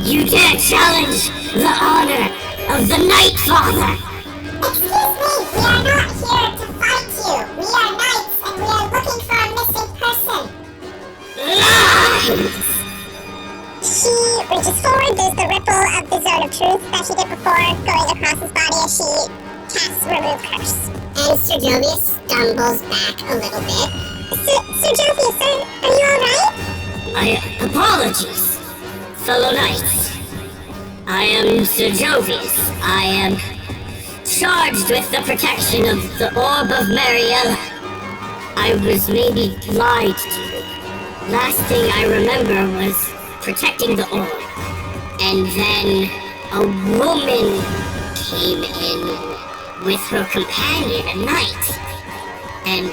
You dare challenge the honor of the Night Father! Excuse me, we are not here to fight you. We are knights and we are looking for a missing person. Lies! She reaches forward. There's the ripple of the zone of truth that she did before going across his body as she casts Remove Curse. And Sir Jovius stumbles back a little bit. Sir Jovius, are you alright? Apologies, fellow knights. I am Sir Jovius. I am charged with the protection of the Orb of Mariella. I was maybe lied to. Last thing I remember was protecting the orb. And then a woman came in with her companion, a knight. And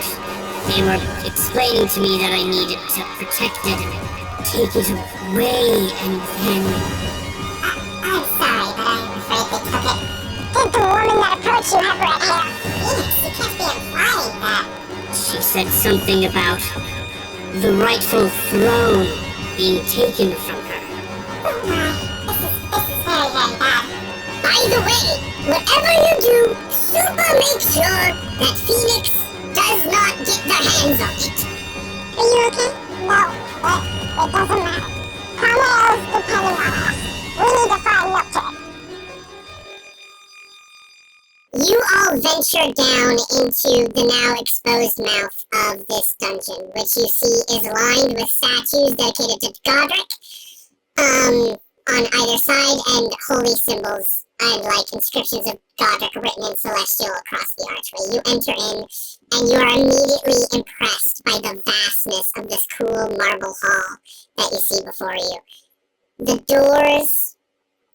they were explaining to me that I needed to protect it and take it away, and then... I'm sorry, but I'm afraid they took it. Did the woman that approached you have red hair? Phoenix, you can't be implying that. She said something about the rightful throne being taken from her. Oh my, this is very, very bad. By the way, whatever you do, super make sure that Phoenix does not get their hands on it. Are you okay? No, but it doesn't matter. Carmel's depending on us. We need to find Milkid. You all venture down into the now exposed mouth of this dungeon, which you see is lined with statues dedicated to Godric, on either side, and holy symbols and like inscriptions of Godric written in celestial across the archway. You enter in, and you are immediately impressed by the vastness of this cool marble hall that you see before you. The doors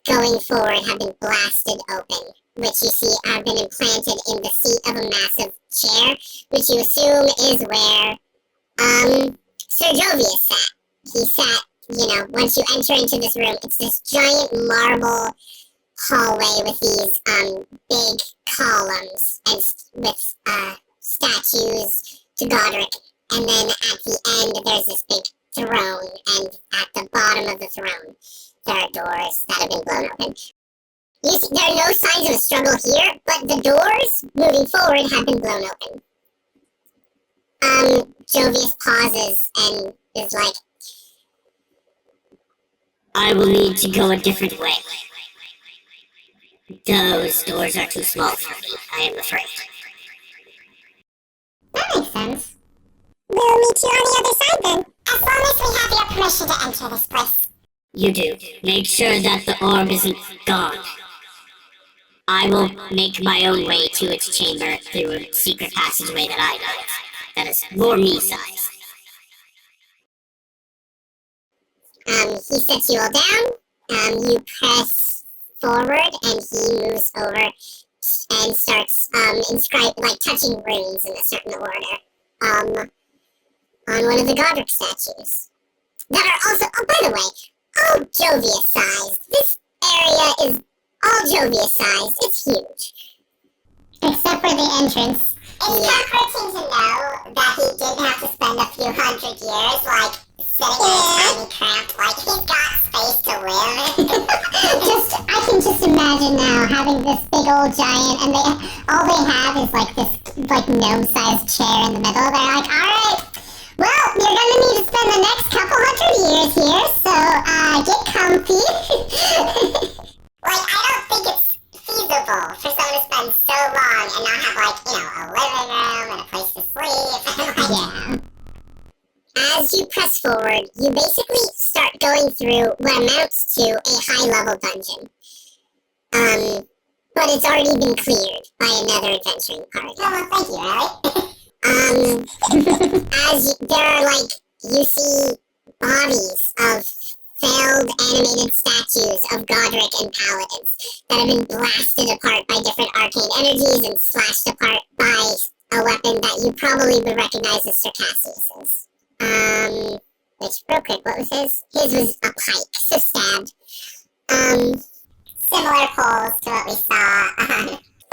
going forward have been blasted open, which you see have been implanted in the seat of a massive chair, which you assume is where, Sir Jovius sat. He sat, once you enter into this room, it's this giant marble hallway with these, big columns, and with, statues to Godric, and then at the end, there's this big throne, and at the bottom of the throne, there are doors that have been blown open. You see, there are no signs of a struggle here, but the doors moving forward have been blown open. Jovius pauses and is like, I will need to go a different way. Those doors are too small for me, I am afraid. That makes sense. We'll meet you on the other side then. As long as we have your permission to enter this place. You do. Make sure that the orb isn't gone. I will make my own way to its chamber through a secret passageway that I know of. That is more me-sized. He sets you all down. You press forward, and he moves over and starts touching runes in a certain order. On one of the Godric statues. That are also, oh, by the way, all Jovius sized. This area is all Jovius sized. It's huge. Except for the entrance. It's comforting to know that he didn't have to spend a few hundred years, sitting in a tiny cramped, he's got space to live. I can just imagine now having this big old giant, and all they have is this gnome-sized chair in the middle. They're like, alright, well, you're gonna need to spend the next couple hundred years here, so, get comfy. I don't think it's feasible for someone to spend so long and not have, a living room and a place to sleep. Yeah. As you press forward, you basically start going through what amounts to a high-level dungeon. But it's already been cleared by another adventuring party. Oh, well, thank you, Ellie. You see bodies of failed animated statues of Godric and Paladins that have been blasted apart by different arcane energies and slashed apart by a weapon that you probably would recognize as Sir Cassius's. Which, real quick, what was his? His was a pike, so stabbed. Similar holes to what we saw.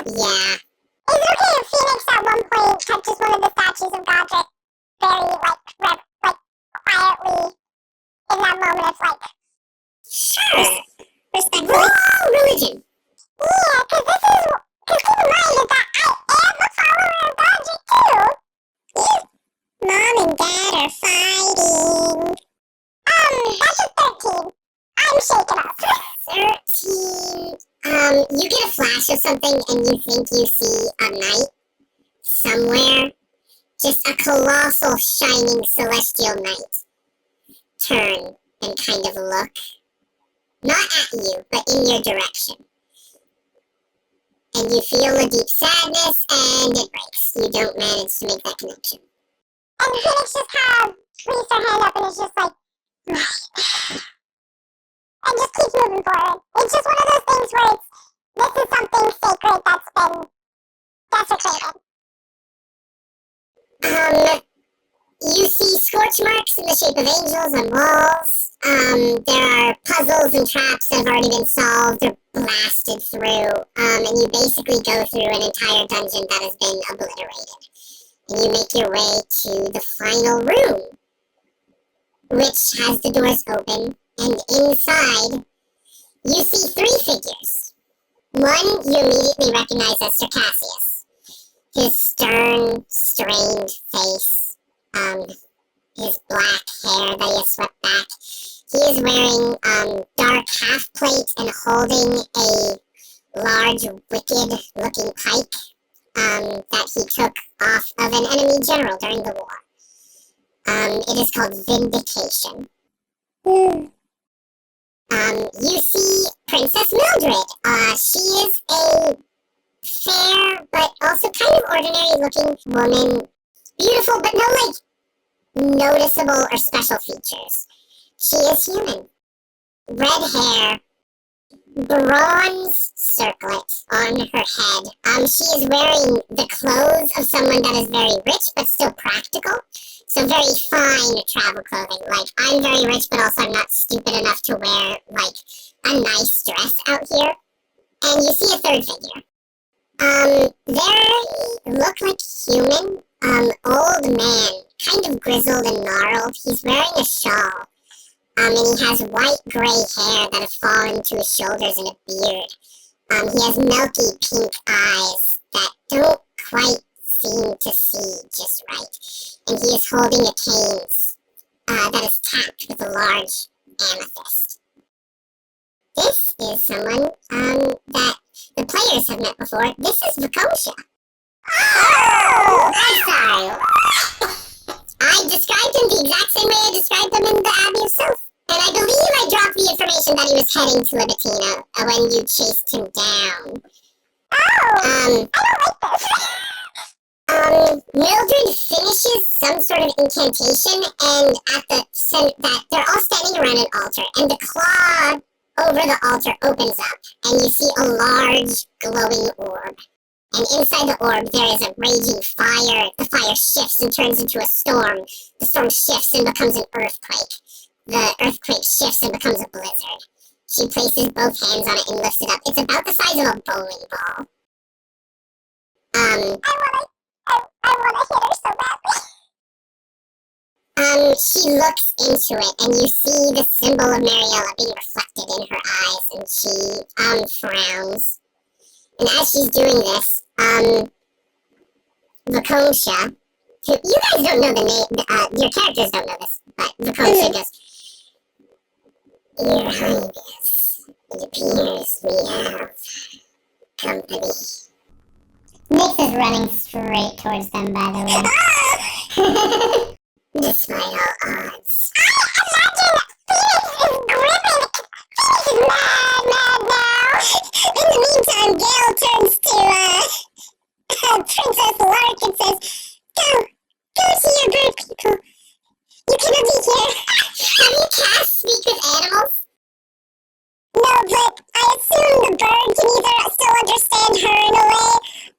Yeah. Is it okay if Phoenix at one point touches one of the statues of Godric very, quietly, in that moment of, Sure. Respectfully. Whoa, religion. Yeah, cause keep in mind that I am a follower of Godric too. Yeah. Mom and Dad are fighting. That's a 13. I'm shaken up. 13. You get a flash of something and you think you see a knight somewhere. Just a colossal, shining celestial knight. Turn and kind of look. Not at you, but in your direction. And you feel a deep sadness and it breaks. You don't manage to make that connection. And Phoenix just kind of squeezed her hand up and is just like, and just keeps moving forward. It's just one of those things where this is something sacred that's been desecrated. You see scorch marks in the shape of angels on walls. There are puzzles and traps that have already been solved or blasted through. And you basically go through an entire dungeon that has been obliterated. And you make your way to the final room, which has the doors open. And inside, you see 3 figures. One you immediately recognize as Circassius. His stern, strained face. His black hair that he has swept back. He is wearing dark half plate and holding a large, wicked-looking pike that he took off of an enemy general during the war. It is called Vindication. You see Princess Mildred. She is a fair but also kind of ordinary-looking woman. Beautiful, but no, noticeable or special features. She is human. Red hair, bronze circlet on her head. She is wearing the clothes of someone that is very rich, but still practical. So very fine travel clothing. I'm very rich, but also I'm not stupid enough to wear, a nice dress out here. And you see a third figure. They look like human. Old man, kind of grizzled and gnarled. He's wearing a shawl. And he has white-gray hair that has fallen to his shoulders and a beard. He has milky pink eyes that don't quite seem to see just right. And he is holding a cane that is tapped with a large amethyst. This is someone that the players have met before. This is Vakosha. Oh! I'm sorry. I described him the exact same way I described him in the Abbey of Soph. And I believe I dropped the information that he was heading to Libitina when you chased him down. Oh! I don't like this. Mildred finishes some sort of incantation, and they're all standing around an altar, and the claw over the altar opens up, and you see a large glowing orb. And inside the orb, there is a raging fire. The fire shifts and turns into a storm. The storm shifts and becomes an earthquake. The earthquake shifts and becomes a blizzard. She places both hands on it and lifts it up. It's about the size of a bowling ball. I wanna hit her so badly. She looks into it, and you see the symbol of Mariella being reflected in her eyes, and she, frowns. And as she's doing this, Vakosha, who, you guys don't know the name, your characters don't know this, but Vakosha goes, Your Highness, it appears we have company. Nyx is running straight towards them, by the way. Despite all odds. Imagine Phoenix is gripping. Phoenix is mad now. In the meantime, Gale turns to Princess Lark and says, Go see your bird people. You cannot be here. Have you cast Speak with Animals? No, but I assume the bird can either still understand her in a way,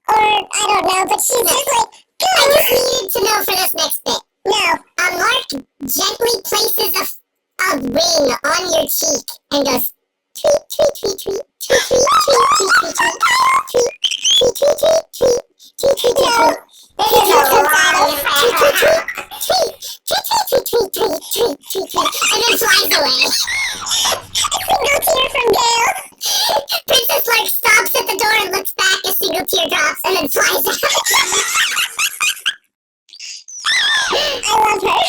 or I don't know, but she's just like, go. I just needed to know for this next bit. No. Lark gently places a wing on your cheek and goes, tweet, tweet, tweet, tweet, tweet, tweet, tweet, tweet, tweet, tweet, tweet, tweet, tweet, tweet, tweet, tweet, tweet, tweet. This is a long tweet, tweet, tweet, tweet, tweet, tweet, tweet, tweet, tweet, tweet, tweet, tweet, and then flies away. single tear from Gale. Princess Lark stops at the door and looks back, a single tear drops, and then flies out. I love her.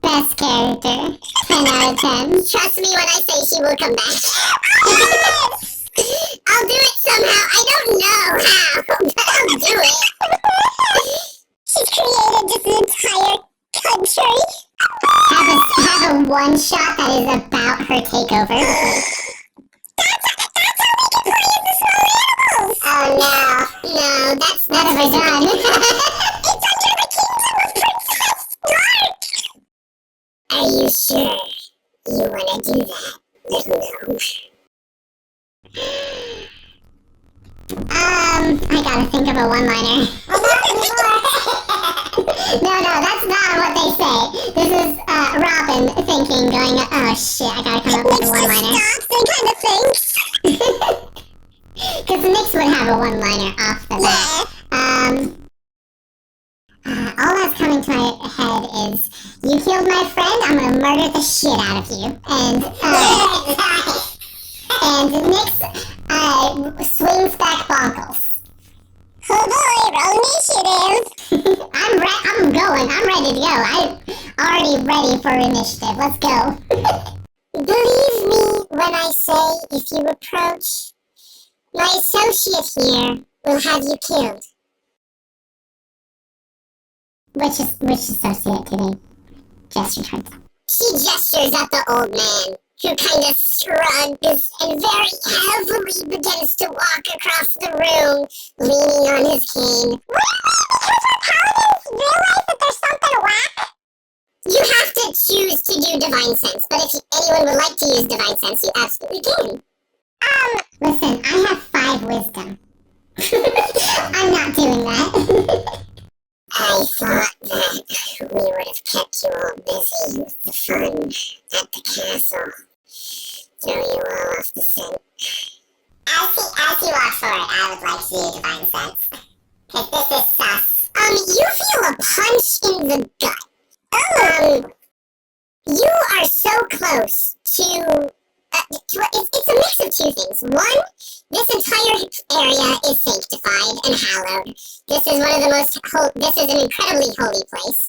Best character. 10 out of 10. Trust me when I say she will come back. I'll do it somehow. I don't know how, but I'll do it. She's created just an entire country. Have a one shot that is about her takeover. That's how we can play as the small animals. Oh no, that's What have I done? It's under the kingdom of Princess Lark. Are you sure you want to do that, little gnome? I gotta think of a one-liner. No, that's not what they say. This is Robin thinking, going, oh shit, I gotta come up with a one-liner. Stops and kind of thinks. Because Nyx would have a one-liner off the bat. All that's coming to my head is, you killed my friend, I'm gonna murder the shit out of you. And Nyx swings back bonkles. Oh boy, roll initiative. I'm ready to go. I'm already ready for initiative. Let's go. Believe me when I say if you approach, my associate here will have you killed. Which associate today? Gesture towards. She gestures at the old man, who kind of shrugs and very heavily begins to walk across the room, leaning on his cane. Because our paladins realize that there's something whack? You have to choose to do Divine Sense, but if anyone would like to use Divine Sense, you absolutely can. Listen, I have 5 wisdom. I'm not doing that. I thought that we would have kept you all busy with the fun at the castle. Throw you all off the scent. As he walks forward, I would like to do Divine Sense. Because this is sus. You feel a punch in the gut. You are so close to... it's a mix of 2 things. One, this entire area is sanctified and hallowed. This is one of the most... this is an incredibly holy place.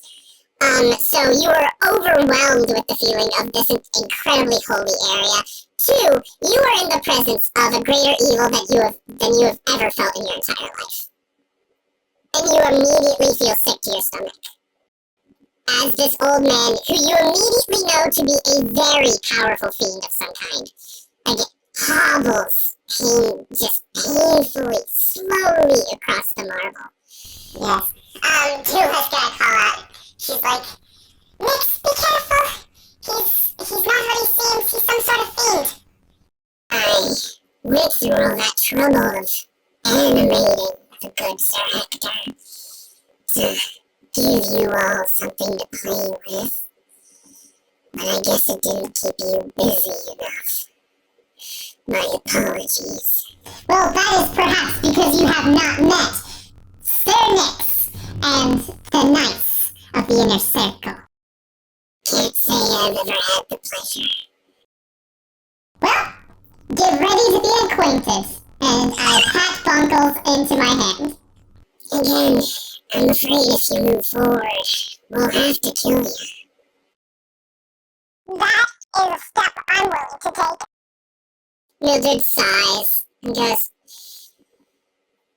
So you are overwhelmed with the feeling of this incredibly holy area. 2, you are in the presence of a greater evil than you have ever felt in your entire life. And you immediately feel sick to your stomach. As this old man, who you immediately know to be a very powerful fiend of some kind, again, hobbles just painfully, slowly across the marble. Yes. Julia's gonna call out. She's like, Nyx, be careful. He's not what he seems. He's some sort of fiend. I went through all that trouble of animating the good Sir Hector to give you all something to play with. But I guess it didn't keep you busy enough. My apologies. Well, that is perhaps because you have not met Sir Nyx and the Knights of the Inner Circle. Can't say I've ever had the pleasure. Well, get ready to be acquainted. And I pat Bonkles into my hand. Again, I'm afraid if you move forward, we'll have to kill you. That is a step I'm willing to take. Mildred sighs and goes,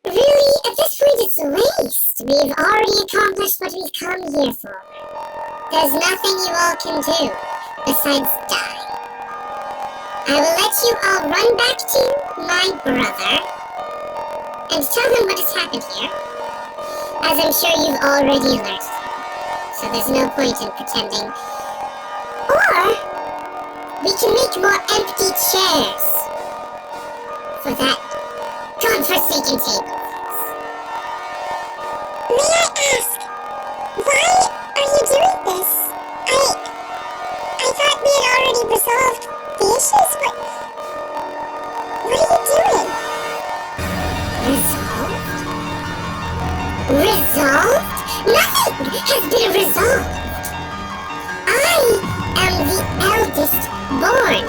really, at this point it's a waste. We've already accomplished what we've come here for. There's nothing you all can do besides die. I will let you all run back to my brother and tell him what has happened here, as I'm sure you've already learned. So there's no point in pretending. Or we can make more empty chairs for that godforsaken table. May I ask, why are you doing this? I thought we had already resolved the issues. What are you doing? Resolved? Nothing has been resolved. I am the eldest born.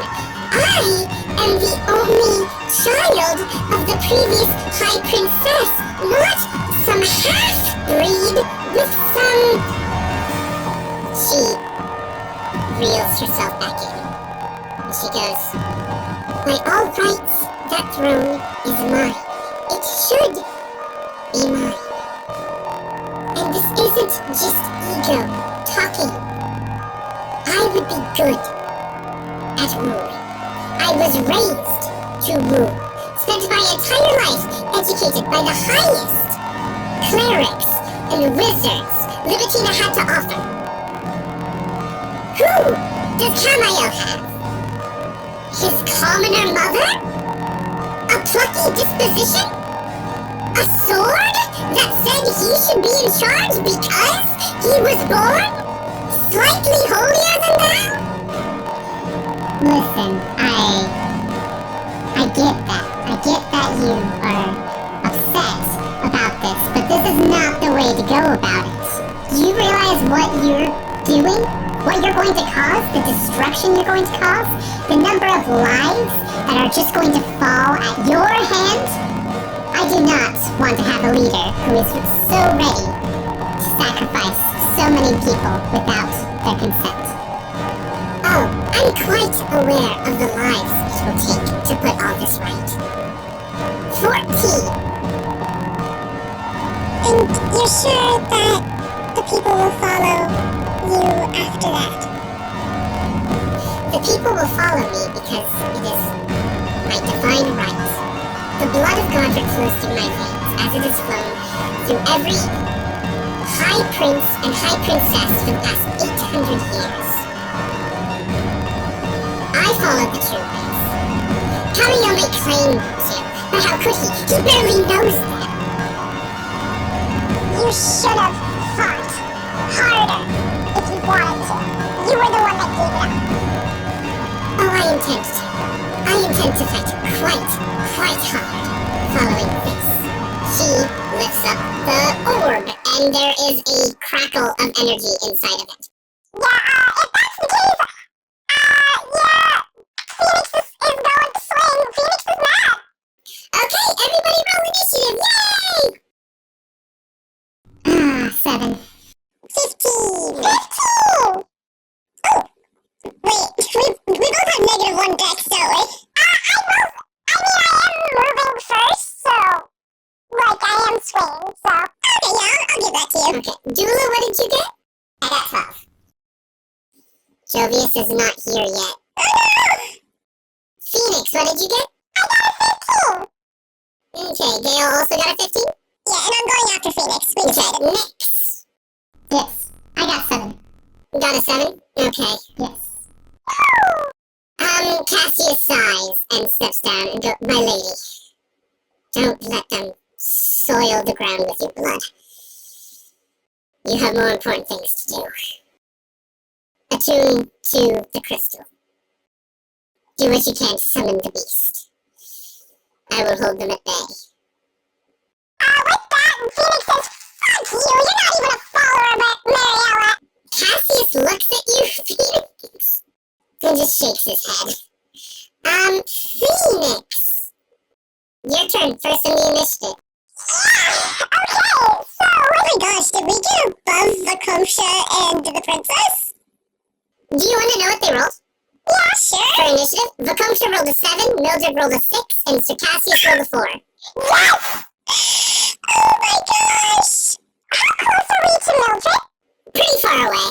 I am the only child of the previous High Princess, not some half-breed with some... She reels herself back in. She goes, by all rights, that throne is mine. It should be mine. And this isn't just ego talking. I would be good at ruling. I was raised to rule. Spent my entire life educated by the highest clerics and wizards Libitina had to offer. Who does Camayo have? His commoner mother? A plucky disposition? A sword that said he should be in charge because he was born slightly holier than thou? Listen, I get that. I get that you are upset about this, but this is not the way to go about it. Do you realize what you're doing? What you're going to cause? The destruction you're going to cause? The number of lives that are just going to fall at your hand? I do not want to have a leader who is so ready to sacrifice so many people without their consent. Oh, I'm quite aware of the lives it will take to put all this right. 14. And you're sure that the people will follow you after that? The people will follow me because it is my divine right. The blood of Godric flows through my veins as it has flown through every high prince and high princess for the past 800 years. I followed the true ways. Camayo may claim to, but how could he? He barely knows them. You should have fought harder if you wanted to. You were the one that gave it up. Oh, I intend to. I intend to fight quite hard following this. She lifts up the orb, and there is a crackle of energy inside of it. Yeah, if that's the case, yeah, Phoenix is going to swing. Phoenix is mad. Okay, everybody roll initiative, yay! 7. 15. 15! Oh, wait, we both have -1 dex, don't we? I am moving first, so, I am swinging, so. Okay, yeah, I'll give that to you. Okay, Dula, what did you get? I got 12. Jovius is not here yet. Oh no! Phoenix, what did you get? I got a 15! Okay, Gale also got a 15? Yeah, and I'm going after Phoenix. We decided. Nyx. Yes, I got 7. Got a 7? Okay. Yes. Cassius sighs and steps down and goes, my lady, don't let them soil the ground with your blood. You have more important things to do. Attune to the crystal. Do what you can to summon the beast. I will hold them at bay. With that, Phoenix says, fuck you, you're not even a follower of Mariella. Cassius looks at you, Phoenix, and just shakes his head. Phoenix! Your turn, first in the initiative. Okay, so, oh my gosh, did we get above Vakumsha and the princess? Do you want to know what they rolled? Yeah, sure. For initiative, Vakumsha rolled a 7, Mildred rolled a 6, and Sir Cassius rolled a 4. Yes! Oh my gosh! How close are we to Mildred? Pretty far away.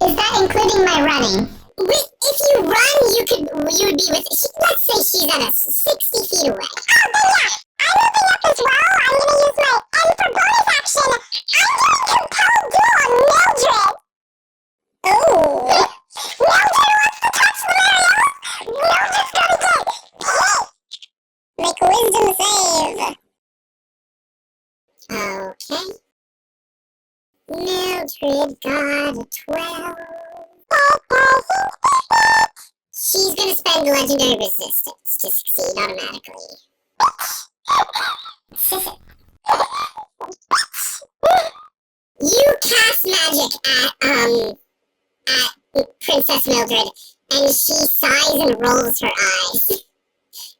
Is that including my running? If you run, you would be with, let's say she's at 60 feet away. Oh, then yeah, I'm moving up as well. I'm gonna use my N for bonus action. I'm doing Compel Duel on Mildred. Oh. Mildred wants to touch the Mariella. Mildred's gonna get hit. Make a wisdom save. Okay. Mildred got a 12. She's gonna spend legendary resistance to succeed automatically. You cast magic at Princess Mildred, and she sighs and rolls her eyes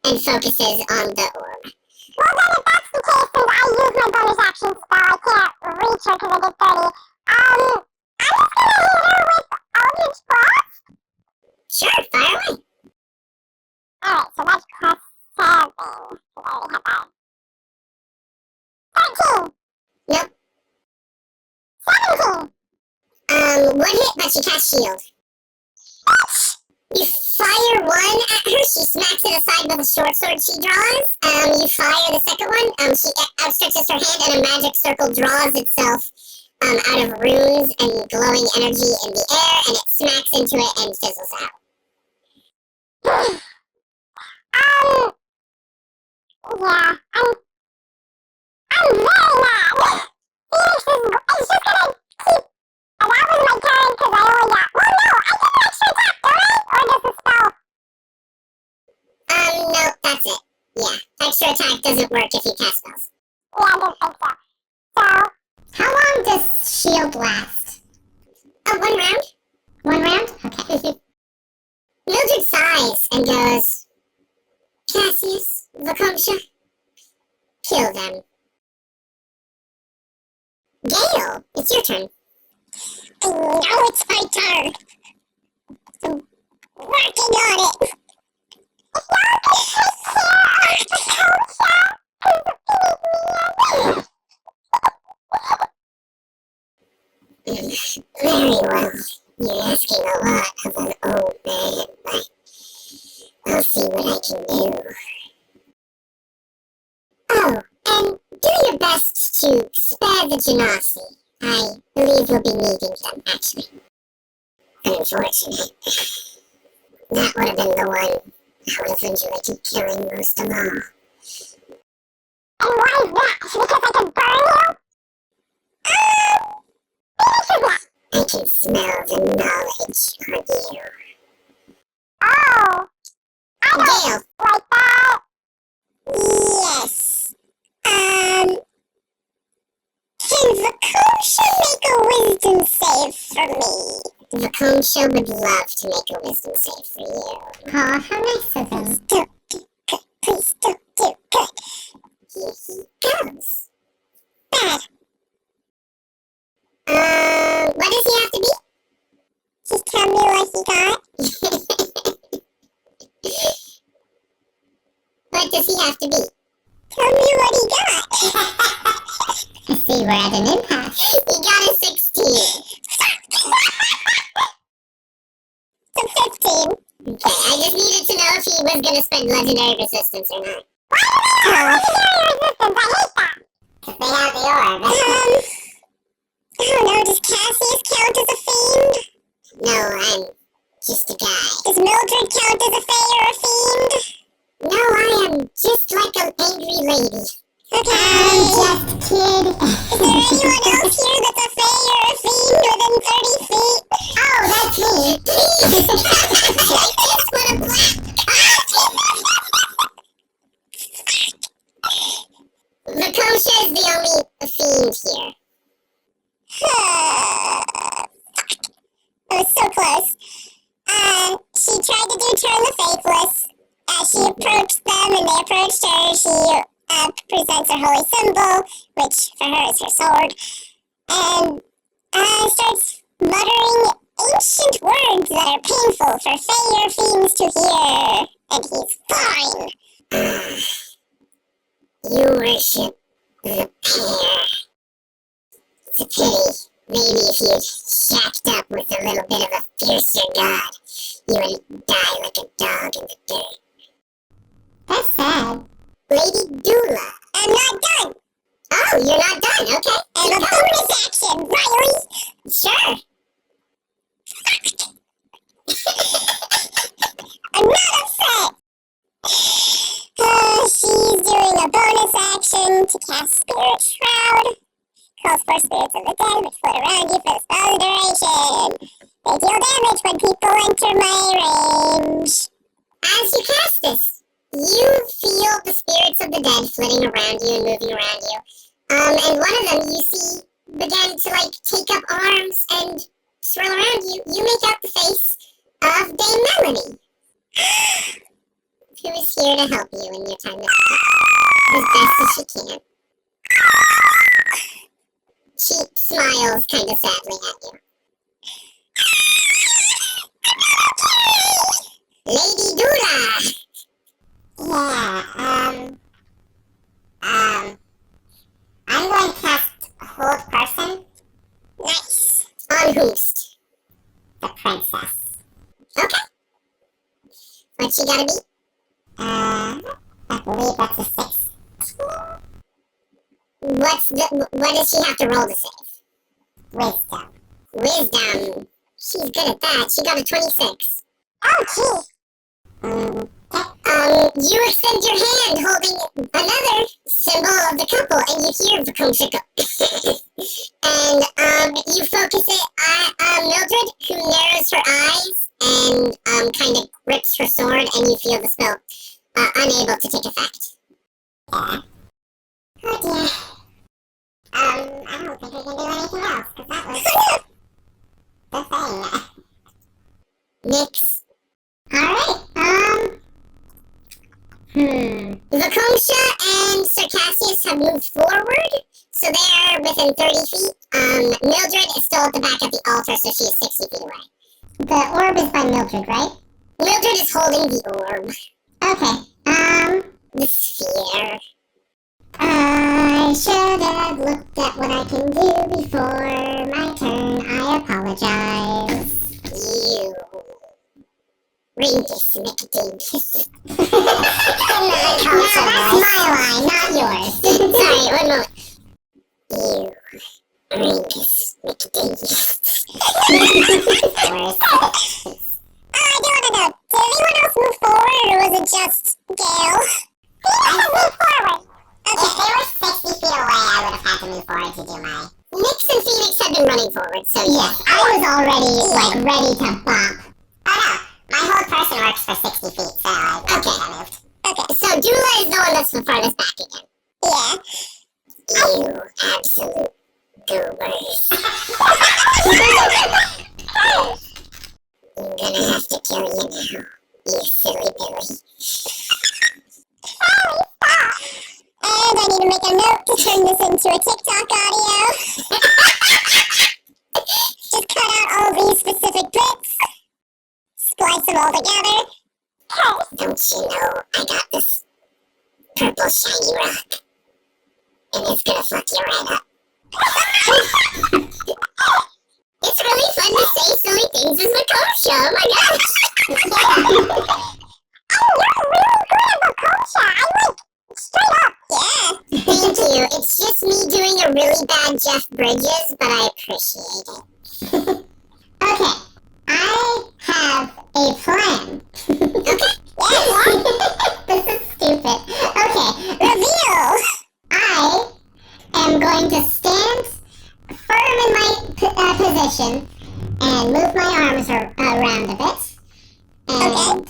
and focuses on the orb. Well, then if that's the case, since I use my bonus action spell, I can't reach her because I did 30. I'm just gonna hit her with Eldritch Blast. Sure, fire away. Alright, so that's plus 7. I already have that. 13. Nope. 17. One hit, but she casts shield. You fire one at her, she smacks it aside with a short sword she draws. You fire the second one, she outstretches her hand and a magic circle draws itself out of runes and glowing energy in the air, and it smacks into it and fizzles out. Yeah, I'm very mad. Phoenix is just gonna keep, and that was my turn because I only got, well no, I get an extra attack, don't I? Or does the spell? No, that's it. Yeah, extra attack doesn't work if you cast spells. Yeah, I didn't think so. So, How long does shield last? Oh, 1 round. 1 round? Okay. Mildred sighs and goes, Cassius, Vakumsha, kill them. Gale, it's your turn. now it's my turn. I'm working on it. If y'all could take care of the culture, Very well. You're asking a lot of an old man, but I'll see what I can do. Oh, and do your best to spare the Genasi. I believe we'll be needing them, actually. Unfortunate. That would have been the one I would have enjoyed killing most of all. and why is that? Because I can burn you? Phoenix is not. I can smell the knowledge on you. Oh, I don't Gale, like that. yes. Can Vakumsha make a wisdom save for me? Vakumsha would love to make a wisdom save for you. Aw, how nice of him. Don't do good. Please don't do good. Here he goes. Bad. What does he have to be? Just tell me what he got. What does he have to be? Tell me what he got. I see we're at an impasse. He got a 16. So 15. Okay, I just needed to know if he was going to spend legendary resistance or not. Legendary resistance, I hate that. Because they have the orb. I don't know, does Cassius count as a fiend? No, I'm just a guy. Does Mildred count as a fae or a fiend? No, I am just like an angry lady. Okay. I'm just kidding. Is there anyone else here that's a fae or a fiend within 30 feet? Oh, that's me. Please! I just want a black Makosha is the only fiend here. I was so close. She tried to do Turn the Faithless. As she approached them and they approached her, she presents her holy symbol, which for her is her sword, and starts muttering ancient words that are painful for fae or fiends to hear. And he's fine. You worship the pair. It's a pity. Maybe if you'd shacked up with a little bit of a fiercer god, you wouldn't die like a dog in the dirt. That's sad. Lady Dula. I'm not done. Oh, you're not done. Okay. And a bonus action, Riley. Sure. I'm not upset. She's doing a bonus action to cast Spirit Shroud. Calls for spirits of the dead, which float around you for the spell's duration. They deal damage when people enter my range. As you cast this, you feel the spirits of the dead flitting around you and moving around you. And one of them you see begin to take up arms and swirl around you. You make out the face of Dame just here to help you in your time of as best as she can. She smiles kind of sadly at you. Lady Dula! Yeah, I'm going to cast Hold Person. Nice. On whomst? The princess. Okay. What's she gotta be? I believe that's a 6. What does she have to roll to save? Wisdom. Wisdom. She's good at that. She got a 26. Oh, gee. You extend your hand holding another symbol of the couple, and you hear Vakumshika. And you focus it on Mildred, who narrows her eyes and kind of grips her sword, and you feel the spell unable to take effect. Yeah. Oh dear. I don't think we can do anything else, because that was the thing. Nix. Alright, Vakumsha and Circassius have moved forward, so they're within 30 feet. Mildred is still at the back of the altar, so she is 60 feet away. the orb is by Mildred, right? Mildred is holding the orb. Okay, The sphere. I should have looked at what I can do before my turn. I apologize. You. Ringus Nicodemus. Now that's my line, not yours. Sorry, one moment. You. Ringus Nicodemus. I don't know. Did anyone else move forward, or was it just Gale? Move forward. Okay. If they were 60 feet away, I would have had to move forward to do my... Nix and Phoenix have been running forward, so Yes, I was already, ready to bop. Oh no, My whole person works for 60 feet, so I moved. okay, so Dula is the one that's the farthest back again. Yeah. You absolute goobers. I'm gonna have to kill you now, you silly Billy. And I need to make a note to turn this into a TikTok audio. Just cut out all these specific bits. Splice them all together. Don't you know I got this purple shiny rock? And it's gonna fuck you right up. It's really fun to say silly things as a coach show, oh my gosh! Oh, you're really good at the culture. Straight up. Yeah. Thank you, it's just me doing a really bad Jeff Bridges, but I appreciate it. Okay. I have a plan. Okay. This is stupid. Okay. Reveal. I am going to stand firm in my position and move my arms around a bit. And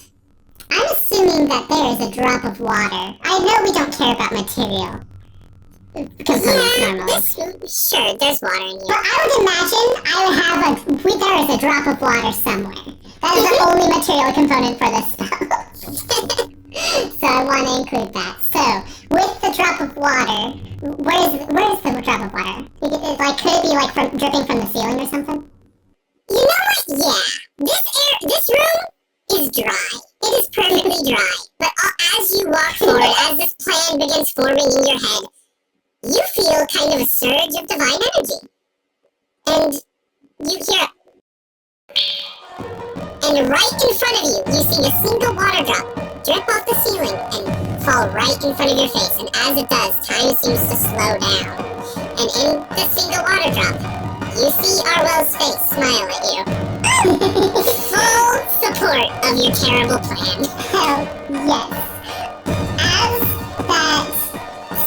I'm assuming that there is a drop of water. I know we don't care about material components normally. Sure, there's water in But here. I would imagine there is a drop of water somewhere. That is the only material component for this spell. So I want to include that. So, with the drop of water, where is the drop of water? Could it be dripping from the ceiling or something? You know what? Yeah. This room is dry. It is perfectly dry. But as you walk forward, as this plan begins forming in your head, you feel kind of a surge of divine energy. And you hear... And right in front of you, you see a single water drop drip off the ceiling and fall right in front of your face. And as it does, time seems to slow down. And in the single water drop, you see Arwell's face smile at you. Full support of your terrible plan. Hell yes. As that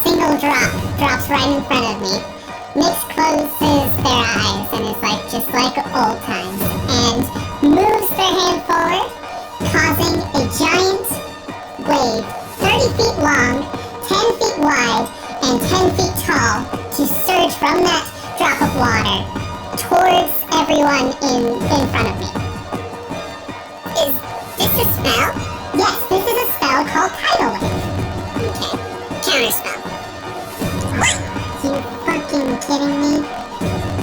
single drop drops right in front of me, Nyx closes their eyes and is just like old times, and moves their hand forward, causing a giant wave 30 feet long, 10 feet wide, and 10 feet tall to surge from that drop of water towards everyone in front of me. Is this a spell? Yes, this is a spell spell called Tidal Wave. Okay. Counterspell. What? You fucking kidding me?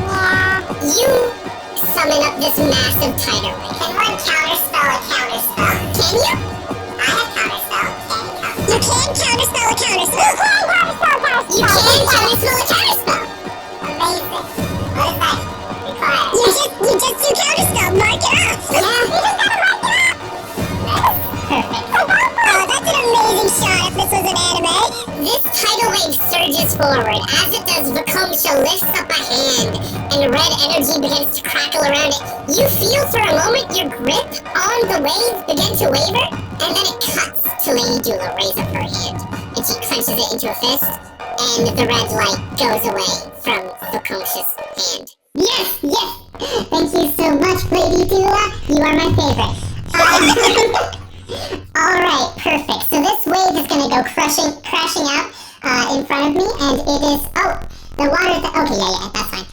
Yeah. You summon up this massive tidal wave. Can one counterspell a counterspell? Can you? I have counterspell. You can counterspell a counterspell. You can counterspell a counterspell. Amazing. What does that require? You just do counterspell. Mark it off. Yeah, you just gotta mark it off. Perfect. Oh, that's an amazing shot if this was an anime. This tidal wave surges forward. As it does, Vakomsha lifts up a hand, and red energy begins to crackle around it. You feel for a moment your grip on the wave begin to waver, and then it cuts to Lady Dula raise up her hand, and she clenches it into a fist, and the red light goes away from Vakomsha's hand. Yes, yes. Thank you so much, Lady Dula. You are my favorite. Alright, perfect. So this wave is going to go crashing out in front of me, and it is... Oh, the water... Okay, yeah, that's fine.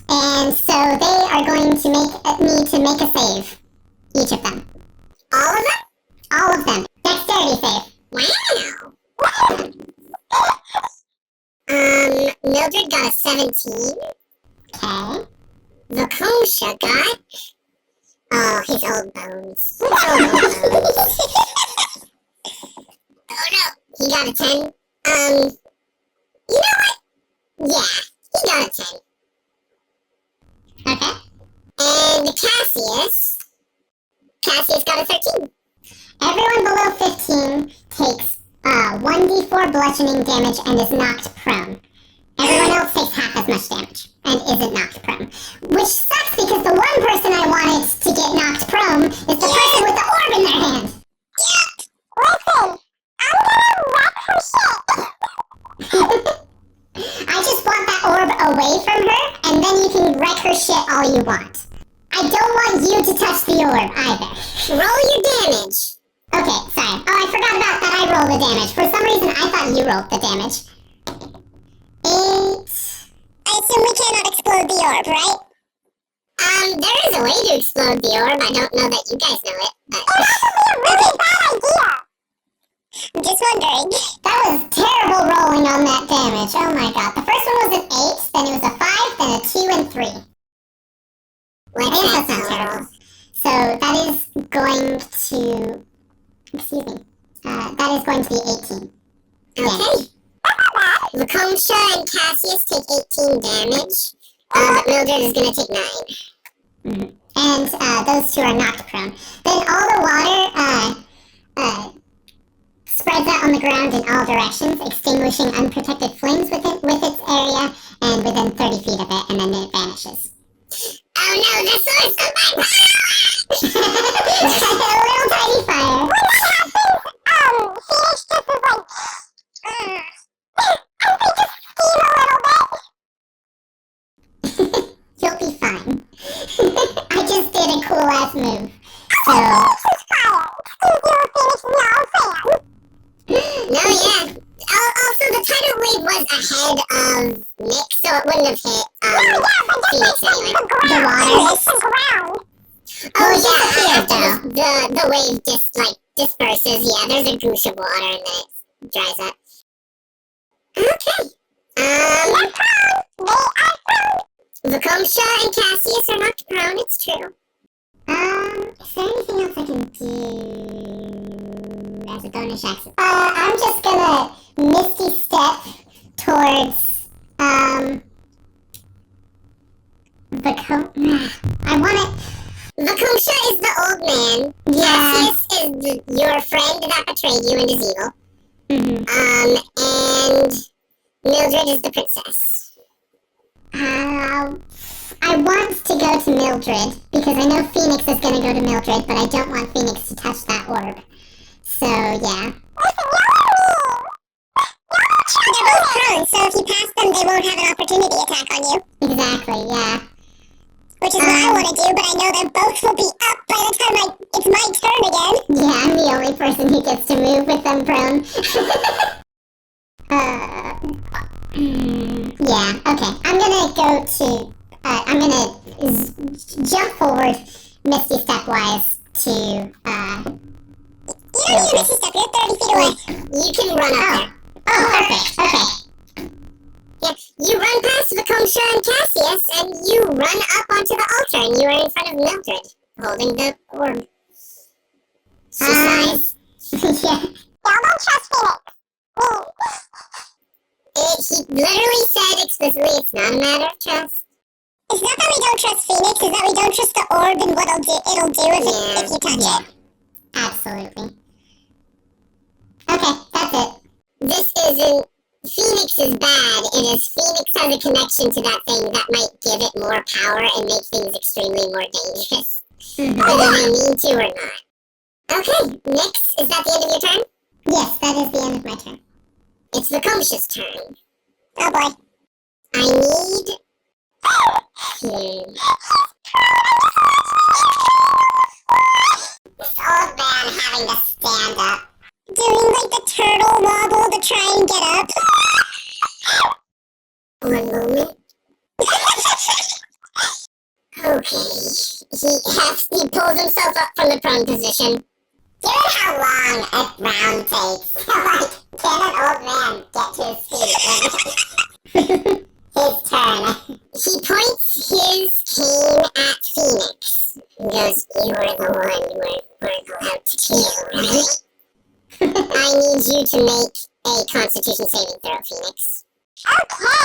And so they are going to make a save. Each of them. All of them? All of them. Dexterity save. Wow! Mildred got a 17. Okay. Vakomsha got... Oh, his old bones. Oh no, he got a 10. You know what? Yeah, he got a 10. Okay. And Cassius got a 13. Everyone below 15 takes 1d4 bludgeoning damage and is knocked prone. Everyone else takes half as much damage and isn't knocked prone. Which sucks because the one person I wanted to get knocked prone is the person with the orb in their hand. Listen, I'm gonna wreck her shit. I just want that orb away from her, and then you can wreck her shit all you want. I don't want you to touch the orb either. Roll your damage. Okay, sorry. Oh, I forgot about that. I rolled the damage. For some reason, I thought you rolled the damage. 8. I assume we cannot explode the orb, right? There is a way to explode the orb. I don't know that you guys know it, but... It would be a really bad idea. I'm just wondering. That was terrible rolling on that damage. Oh my god. The first one was an 8, then it was a 5, then a 2 and 3. That's not terrible. So that is going to... Excuse me. That is going to be 18. Okay. Vakomsha and Cassius take 18 damage, but Mildred is going to take 9. Mm-hmm. And those two are knocked prone. Then all the water spreads out on the ground in all directions, extinguishing unprotected flames with its area and within 30 feet of it, and then it vanishes. Oh no, the source of my power! A little tiny fire. When that happens, Phoenix just is like... I think just steam a little bit. You'll be fine. I just did a cool ass move. So... No, yeah. Also, the tidal wave was ahead of Nick, so it wouldn't have hit Phoenix anyway. The water. Oh yeah, the wave just disperses. Yeah, there's a goosh of water and then it dries up. Okay. Vakomsha and Cassius are knocked prone. It's true. Is there anything else I can do as a bonus action? I'm just gonna Misty Step towards, I want it... Vakomsha is the old man. Yeah. Cassius is your friend that betrayed you and is evil. Mm-hmm. And Mildred is the princess. I want to go to Mildred, because I know Phoenix is going to go to Mildred, but I don't want Phoenix to touch that orb. So, yeah. They're both prone, so if you pass them, they won't have an opportunity attack on you. Exactly, yeah. Which is what I want to do, but I know they both will be up by the time it's my turn again. Yeah, I'm the only person who gets to move with them prone. Yeah, okay. I'm gonna go to... I'm gonna jump forward Misty Step-wise to, You You're the missy stuff. You're 30 feet away. You can run up there. Oh, perfect. Okay. Yeah, you run past Vakomsha and Cassius, and you run up onto the altar, and you are in front of Mildred, holding the orb. She sighs. Yeah. Y'all don't trust Phoenix. He literally said explicitly it's not a matter of trust. It's not that we don't trust Phoenix, it's that we don't trust the orb and what it'll do if you touch it. Absolutely. Okay, that's it. This isn't... Phoenix is bad. It is Phoenix has a connection to that thing that might give it more power and make things extremely more dangerous. Whether they need to or not. Okay, Nyx, is that the end of your turn? Yes, that is the end of my turn. It's Vakomsha's turn. Oh boy. I need... This old man having to stand up. Doing like the turtle wobble to try and get up. One moment. Okay. He pulls himself up from the prone position. Given how long a round takes, like, can an old man get to his feet? His turn. He points his cane at Phoenix. He goes, "You are the one we're allowed to kill, right?" I need you to make a Constitution saving throw, Phoenix. Okay.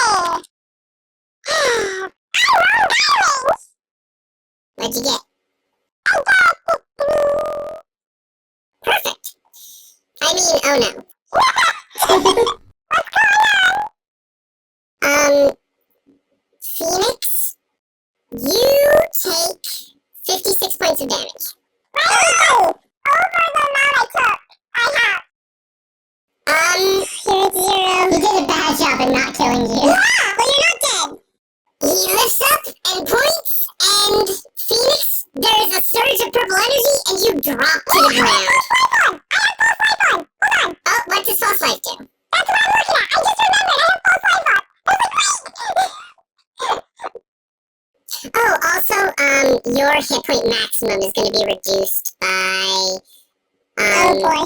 What'd you get? I got Perfect. I mean, oh no. Phoenix, you take 56 points of damage. Wow! Over the amount I took. I have. You're at 0. He did a bad job in not killing you. Yeah, but you're not dead. He lifts up and points, and Phoenix, there's a surge of purple energy, and you drop to the ground. I have false life on. Hold on. Oh, what does false life do? That's what I'm looking at. I just remembered I have false life on. Oh, also, your hit point maximum is going to be reduced by, oh boy.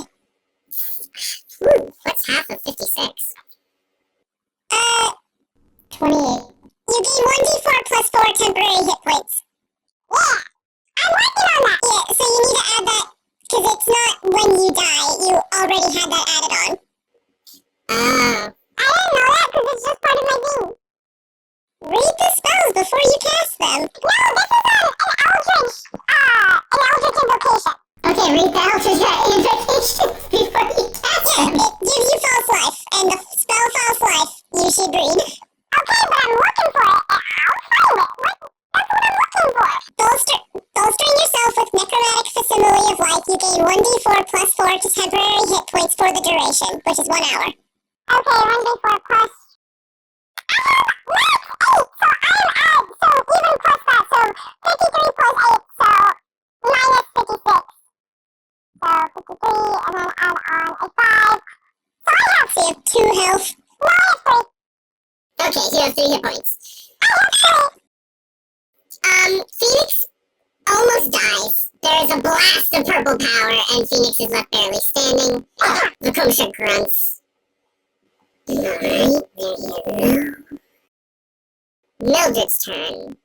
What's half of 56? 28. You gain 1d4 plus 4 temporary hit points. Yeah, I'm working on that. Yeah, so you need to add that, because it's not when you die. You already had that added on. Oh. I didn't know that, because it's just part of my thing. Read the spells before you cast them. No, this is an eldritch invocation. Okay, read the eldritch invocation before you cast them. It gives you false life, and the spell false life you should read. Okay, but I'm looking for it, and I'll find it. That's what I'm looking for. Bolstering yourself with necromantic facsimile of life, you gain 1d4 plus 4 to temporary hit points for the duration, which is 1 hour. Okay, 1d4 plus... That's 8! So I'm at... So even plus that, so 53 plus 8, so minus 56. So 53, and then add on a 5. So I have... So you have 2 health? No, I have 3. Okay, you have 3 hit points. I have 3. Phoenix almost dies. There is a blast of purple power, and Phoenix is left barely standing. Vakomsha grunts. Alright, there you go. Mildred's turn.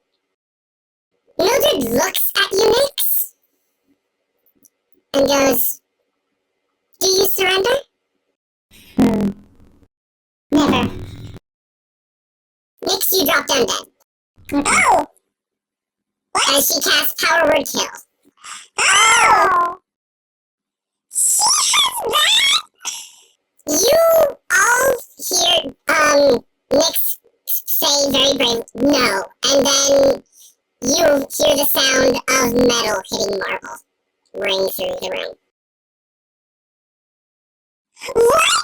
Mildred looks at you, Nyx, and goes, "Do you surrender?" Never. Nyx, you drop down dead. Oh! As she casts Power Word Kill. Oh! She has that? You all hear, Nyx say very brave, "No," and then you hear the sound of metal hitting marble ring through the room. What?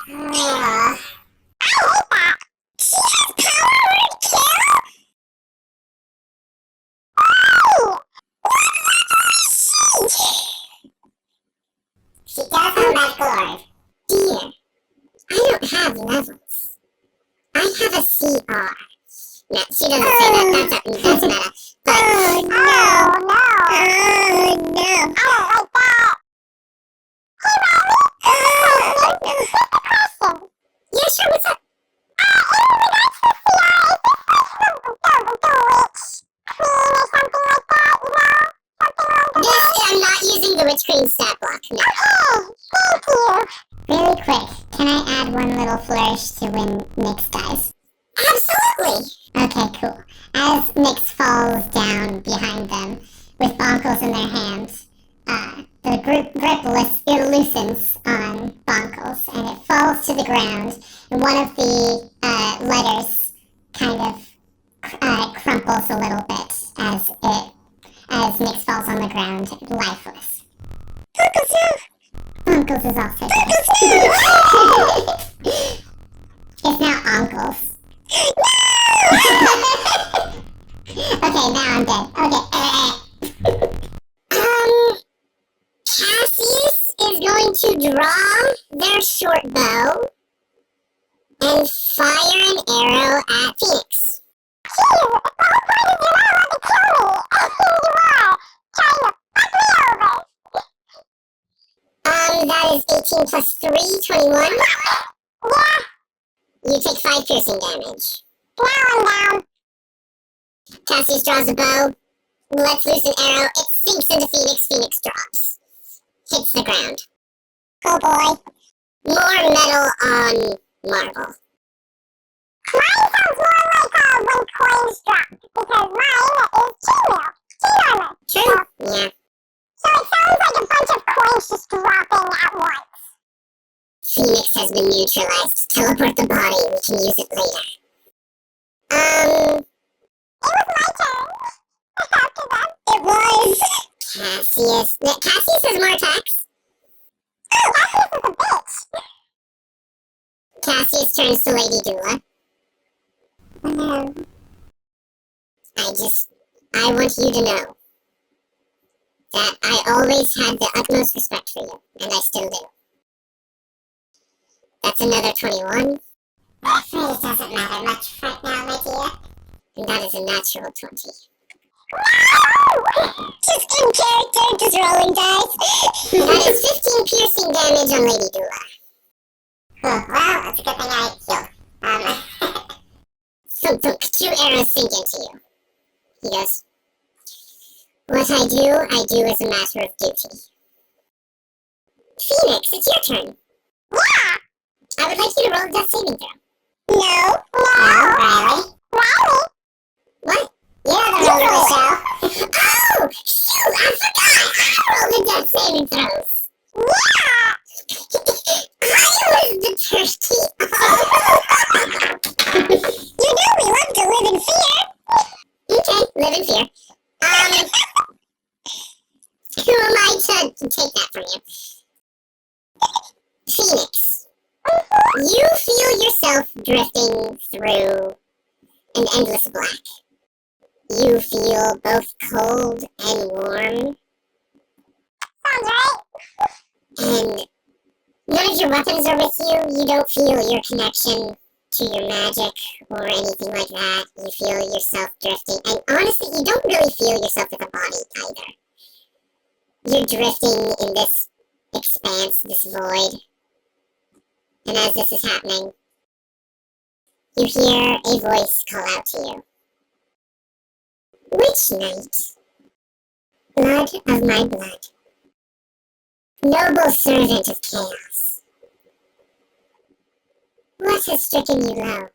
I hate that. She has Power Word Kill? Oh! What level is she? She does have magical orb. Dear, I don't have levels. I have a CR. No, she doesn't say that. That's meta. But, Oh no! Oh no! I don't like that! Hey, Riley! the Witch Queen stat block now. Okay, thank you. Really quick, can I add one little flourish to when Nyx dies? Absolutely. Okay, cool. As Nyx falls down behind them with Bonkles in their hands, the grip loosens on Bonkles and it falls to the ground. And one of the letters kind of crumples a little bit as Nyx falls on the ground, lifeless. Bonkles, no. Bonkles is also dead. Bonkles, no. It's now Onkles. Okay, now I'm dead. Okay. Cassius is going to draw their short bow and fire an arrow at Phoenix. That is 18 plus 3, 21. Yeah, You take 5 piercing damage. now I'm down. Cassius draws a bow, lets loose an arrow, it sinks into Phoenix, Phoenix drops. Hits the ground. Oh boy. More metal on marble. Mine sounds more like when coins drop, because mine is chain armor. True? Yeah. So it sounds like a bunch of coins just dropping at once. Phoenix has been neutralized. Teleport the body, we can use it later. It was my turn. After that. It was Cassius. Cassius has more attacks. Oh, Cassius is a bitch. Cassius turns to Lady Dula. No. I want you to know that I always had the utmost respect for you, and I still do. That's another 21, I'm afraid it doesn't matter much right now, my dear. and that is a natural 20. No! Just in character, just rolling dice. That is 15 piercing damage on Lady Dula. Well, that's a good thing I healed. So the 2 arrows sink into you. He goes, what I do as a matter of duty. Phoenix, it's your turn. Yeah! I would like you to roll a death saving throw. No! Riley. Riley? What? Yeah, the roll of the show. Oh, shoot, I forgot. I rolled the death saving throws. Yeah! I was the turkey. You know we love to live in fear. Okay, live in fear. Who am I to take that from you? Phoenix, you feel yourself drifting through an endless black. You feel both cold and warm, Sounds right. and none of your weapons are with you. You don't feel your connection to your magic or anything like that. You feel yourself drifting, and honestly, you don't really feel yourself with a body either. You're drifting in this expanse, this void. And as this is happening, you hear a voice call out to you. Witch Knight, blood of my blood, noble servant of chaos, what has stricken you low?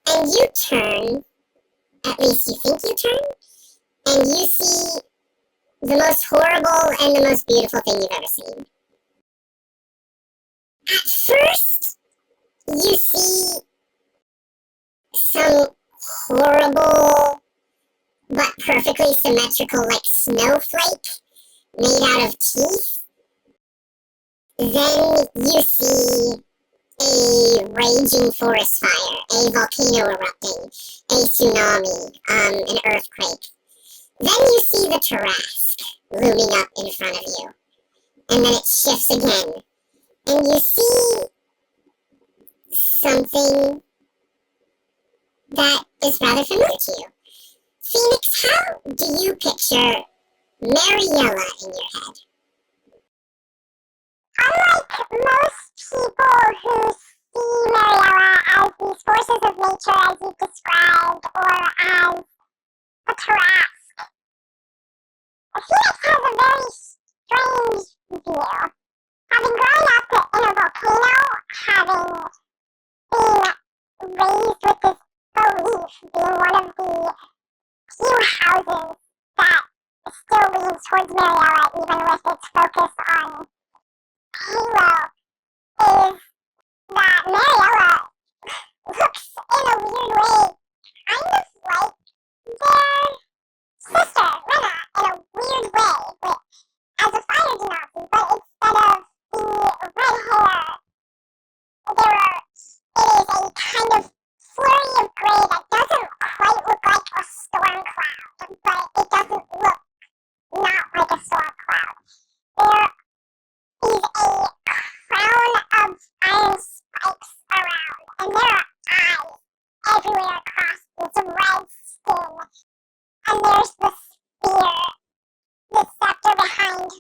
And you turn, at least you think you turn, and you see the most horrible and the most beautiful thing you've ever seen. At first, you see some horrible but perfectly symmetrical, like snowflake made out of teeth. Then you see a raging forest fire, a volcano erupting, a tsunami, an earthquake. Then you see the Tarrasque looming up in front of you. And then it shifts again. And you see something that is rather familiar to you. Phoenix, how do you picture Mariella in your head? Unlike most people who see Mariella as these forces of nature as you described, or as a Tarrasque, Phoenix has a a very strange view. Having grown up in a volcano, having been raised with this belief, being one of the few houses that still leans towards Mariella, even with its focus on Halo, is that Mariella looks in a weird way kind of like their sister, Rena, in a weird way, as a fire genasi, but instead of the red hair, it is a kind of flurry of gray that doesn't quite look like a storm cloud, but it doesn't look not like a storm cloud. There is a crown of iron spikes around, and there are eyes everywhere across this red skin. And there's the spear, the scepter behind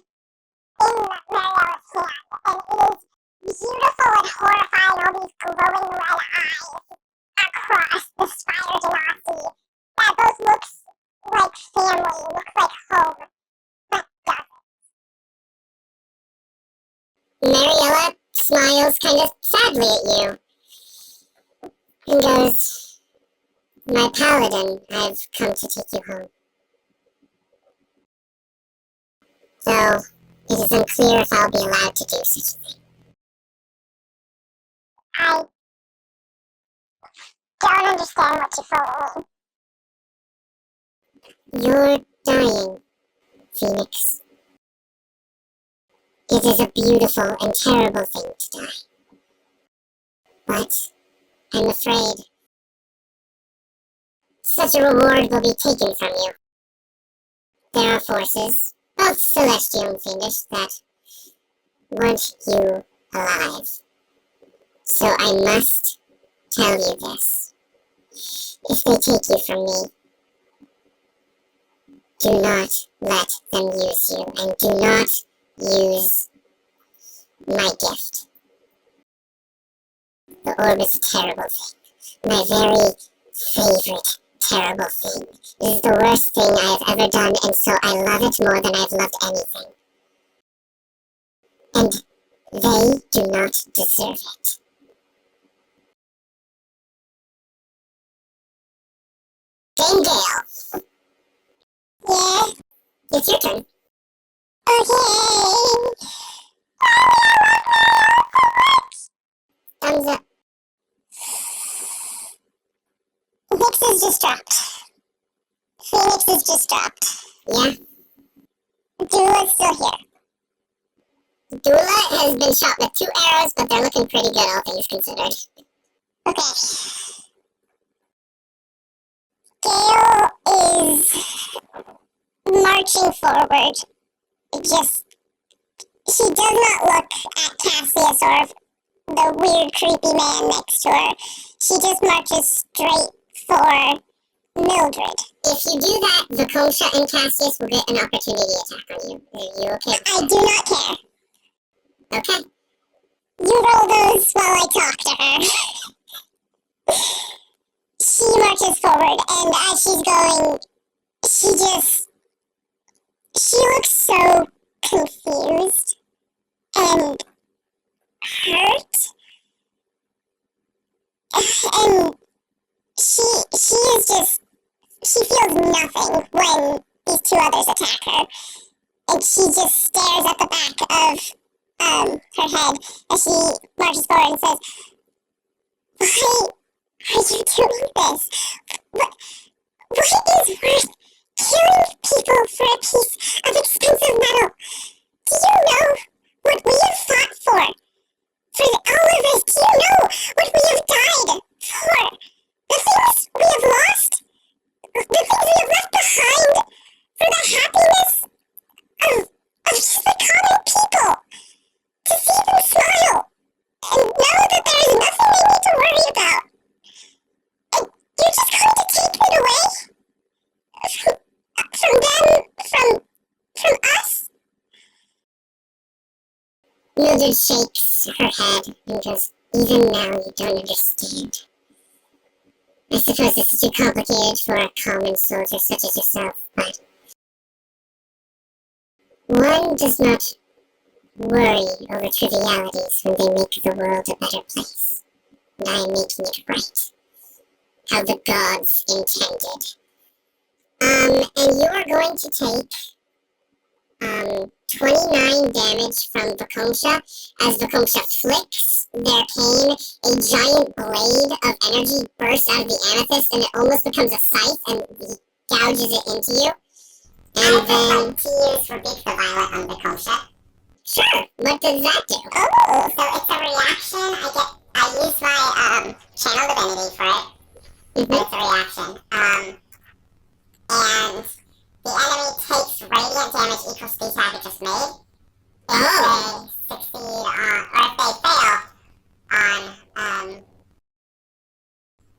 in Mariella's hand, and it is beautiful and horrifying, all these glowing red eyes across the Spire Genasi. That both looks like family, looks like home, but doesn't. Mariella smiles kind of sadly at you and goes, "My paladin, I've come to take you home. Though it is unclear if I'll be allowed to do such a thing." I don't understand what you fully mean. You're dying, Phoenix. It is a beautiful and terrible thing to die. But I'm afraid such a reward will be taken from you. There are forces, both celestial and fiendish, that want you alive. So I must tell you this. If they take you from me, do not let them use you, and do not use my gift. The orb is a terrible thing. My very favorite terrible thing. It is the worst thing I have ever done, and so I love it more than I've loved anything. And they do not deserve it. Dame Gale. Yeah? It's your turn. Okay. Thumbs up. Nyx is just dropped. Phoenix is just dropped. Yeah? Dula's still here. Dula has been shot with 2 arrows, but they're looking pretty good, all things considered. Okay. Gale is marching forward. She does not look at Cassius or the weird, creepy man next to her. She just marches straight for Mildred. If you do that, Vakosha and Cassius will get an opportunity attack on you. Are you okay? I do not care. Okay. You roll those while I talk to her. She marches forward, and as she's going, she looks so confused and hurt. And she feels nothing when these 2 others attack her. And she just stares at the back of her head as she marches forward and says, "Why are you doing this? What is worth killing people for a piece of expensive metal? Do you know what we have fought for? For all of us, do you know what we have died for? The things we have lost? The things we have left behind for the happiness of just the common people? To see them smile and know that there is nothing they need to worry about. And you're just going to take it away from them, from us?" Mildred shakes her head and goes, "Even now you don't understand. I suppose this is too complicated for a common soldier such as yourself, but One does not worry over trivialities when they make the world a better place. And I am making it right. How the gods intended. And you are going to take 29 damage from Vakomsha as Vakomsha flicks their cane. A giant blade of energy bursts out of the amethyst and it almost becomes a scythe and he gouges it into you. And then like to use Rebuke the Violet on Vakomsha. Sure, what does that do? Oh, so it's a reaction. I use my channel divinity for it. But it's a reaction. And the enemy takes radiant damage equals the attack it just made. If they succeed on, or if they fail on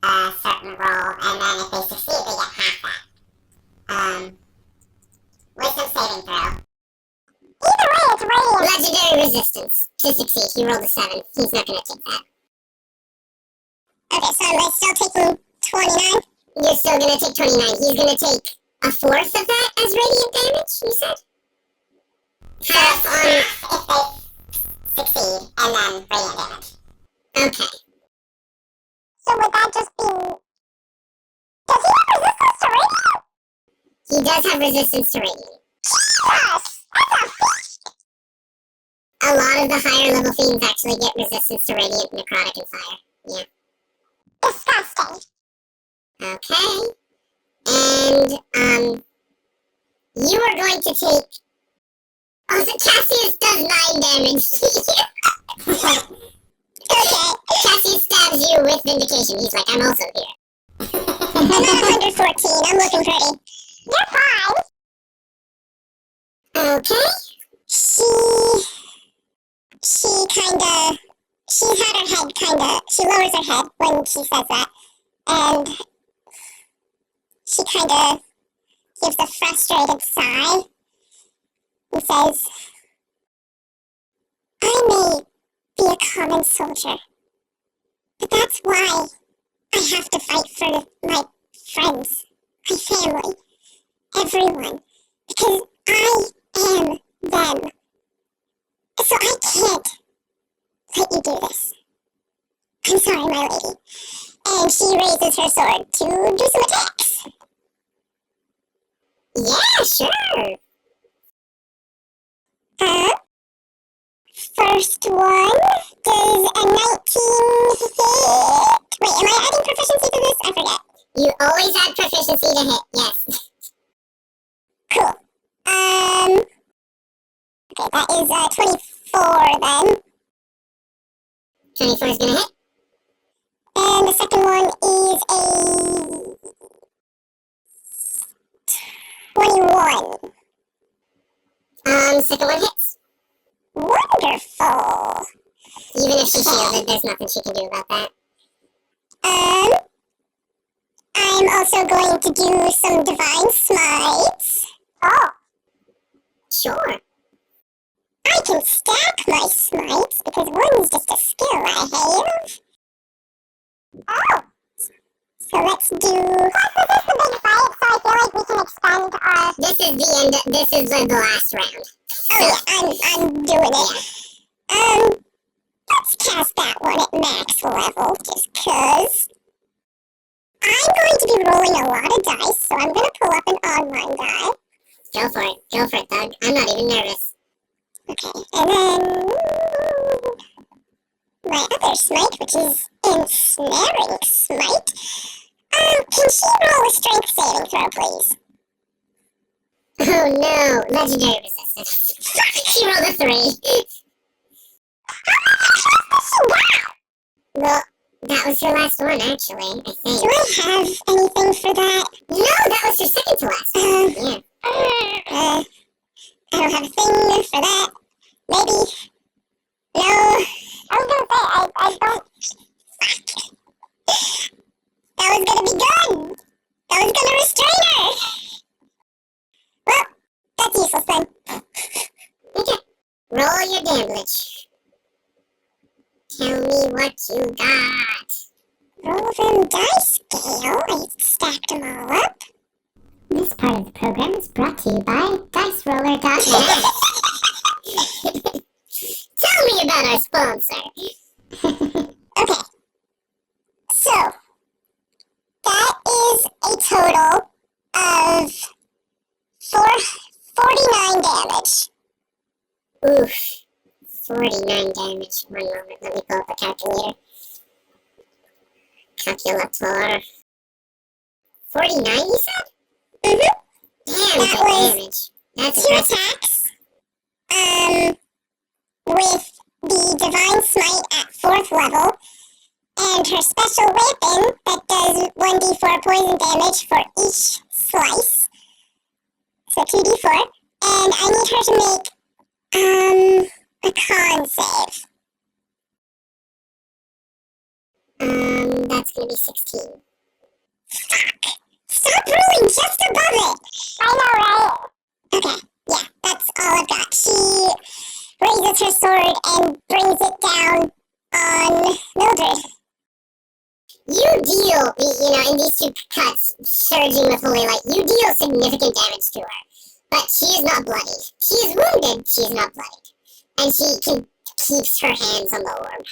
a certain roll, and then if they succeed, they get half that. Wisdom saving throw. Either way, it's radiant. Legendary resistance to succeed. He rolled a 7. He's not going to take that. Okay, so am I still taking 29? You're still going to take 29. He's going to take a fourth of that as radiant damage, you said? Half if they succeed, and then radiant damage. Okay. So would that just be... Does he have resistance to radiant? He does have resistance to radiant. Jesus! That's a feat! A lot of the higher level fiends actually get resistance to radiant, necrotic, and fire. Yeah. Disgusting. Okay. And, you are going to take... Oh, so Cassius does 9 damage to you. Okay. Cassius stabs you with Vindication. He's like, I'm also here. I'm at 114. I'm looking pretty. You're fine. Okay. She lowers her head when she says that, and she kinda gives a frustrated sigh and says, I may be a common soldier, but that's why I have to fight for my friends, my family, everyone, because I am them. So I can't let you do this. I'm sorry, my lady. And she raises her sword to do some attacks. Yeah, sure. First one does a 19 hit. Wait, am I adding proficiency to this? I forget. You always add proficiency to hit, yes. Cool. Okay, that is 24 then. 24 is gonna hit. And the second one is a 21. Second one hits. Wonderful. Even if she's shielded, there's nothing she can do about that. I'm also going to do some divine smites. Oh. Sure. I can stack my smites because one's just a skill I have. Oh. So let's do... Plus, this is the big fight, so I feel like we can expend our... This is the end. This is the last round. Oh yeah, I'm doing it. Let's cast that one at max level, just cause. I'm going to be rolling a lot of dice, so I'm gonna pull up an online die. Go for it. Go for it, Thug. I'm not even nervous. Okay, and then my other smite, which is ensnaring smite. Can she roll a strength saving throw, please? Oh no, legendary resistance. She rolled a 3. Well, that was her last one, actually, I think. Do I have anything for that? No, that was her second to last one. Yeah. I don't have a thing for that. Maybe. No. I was gonna say, I don't. That was gonna be good. That was gonna restrain her. Well, that's useless then. Okay. Roll your damage. Tell me what you got. Roll them dice, Gale. I stacked them all up. This part of the program is brought to you by DiceRoller.net. Tell me about our sponsor. Okay. So, that is a total of 49 damage. Oof. 49 damage. One moment, let me pull up a calculator. Calculator. 49, you said? Mm-hmm. Damn, That good was damage. That's 2 impressive. attacks. With the Divine Smite at 4th level, and her special weapon that does 1d4 poison damage for each slice. So 2d4. And I need her to make, a con save. That's gonna be 16. Fuck! Stop rolling just above it! I know, right? Okay, yeah, that's all I've got. She raises her sword and brings it down on Mildred. You deal, in these two cuts, surging with holy light, you deal significant damage to her. But she is not bloodied. She is wounded, she is not bloodied. And she keeps her hands on the orb.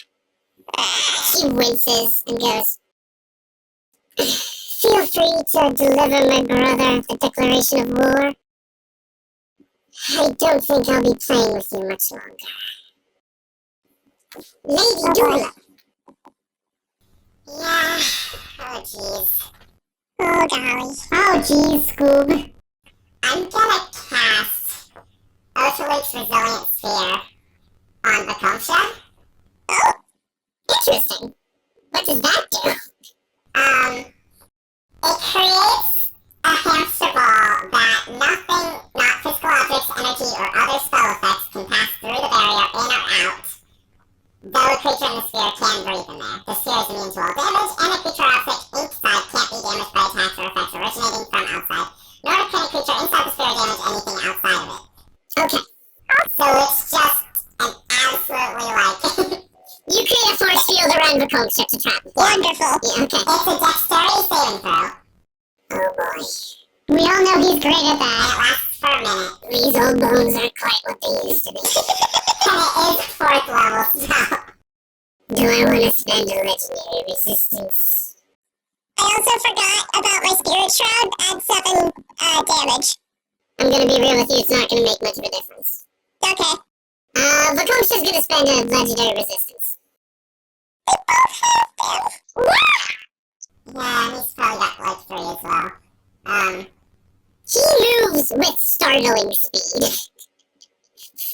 She winces and goes, "Feel free to deliver my brother the declaration of war. I don't think I'll be playing with you much longer." Lady Dula. Yeah, oh jeez. Oh golly. Oh, geez, Scoob. I'm gonna cast Oceloop's Resilient Sphere on Vakumsha. Oh, interesting. What does that do? It creates a hamster ball that nothing, not physical objects, energy, or other spell effects can pass through the barrier in or out, though a creature in the sphere can breathe in there. The sphere is immune to all damage, and a creature or object inside can't be damaged by attacks or effects originating from outside, nor can a creature inside the sphere damage anything outside of it. Okay. So it's just an absolutely You create a force field around the construct to trap. wonderful. Yeah, okay. It's a dexterity saving throw. Oh boy. We all know he's great at And that. it lasts for a minute. These old bones aren't quite what they used to be. And it is 4th level spell. Do I want to spend a legendary resistance? I also forgot about my Spirit Shroud. Add 7 damage. I'm gonna be real with you, it's not gonna make much of a difference. Okay. Vakumsha's gonna spend a legendary resistance. They both have them. Yeah, and he's probably got like 3 as well. He moves with startling speed.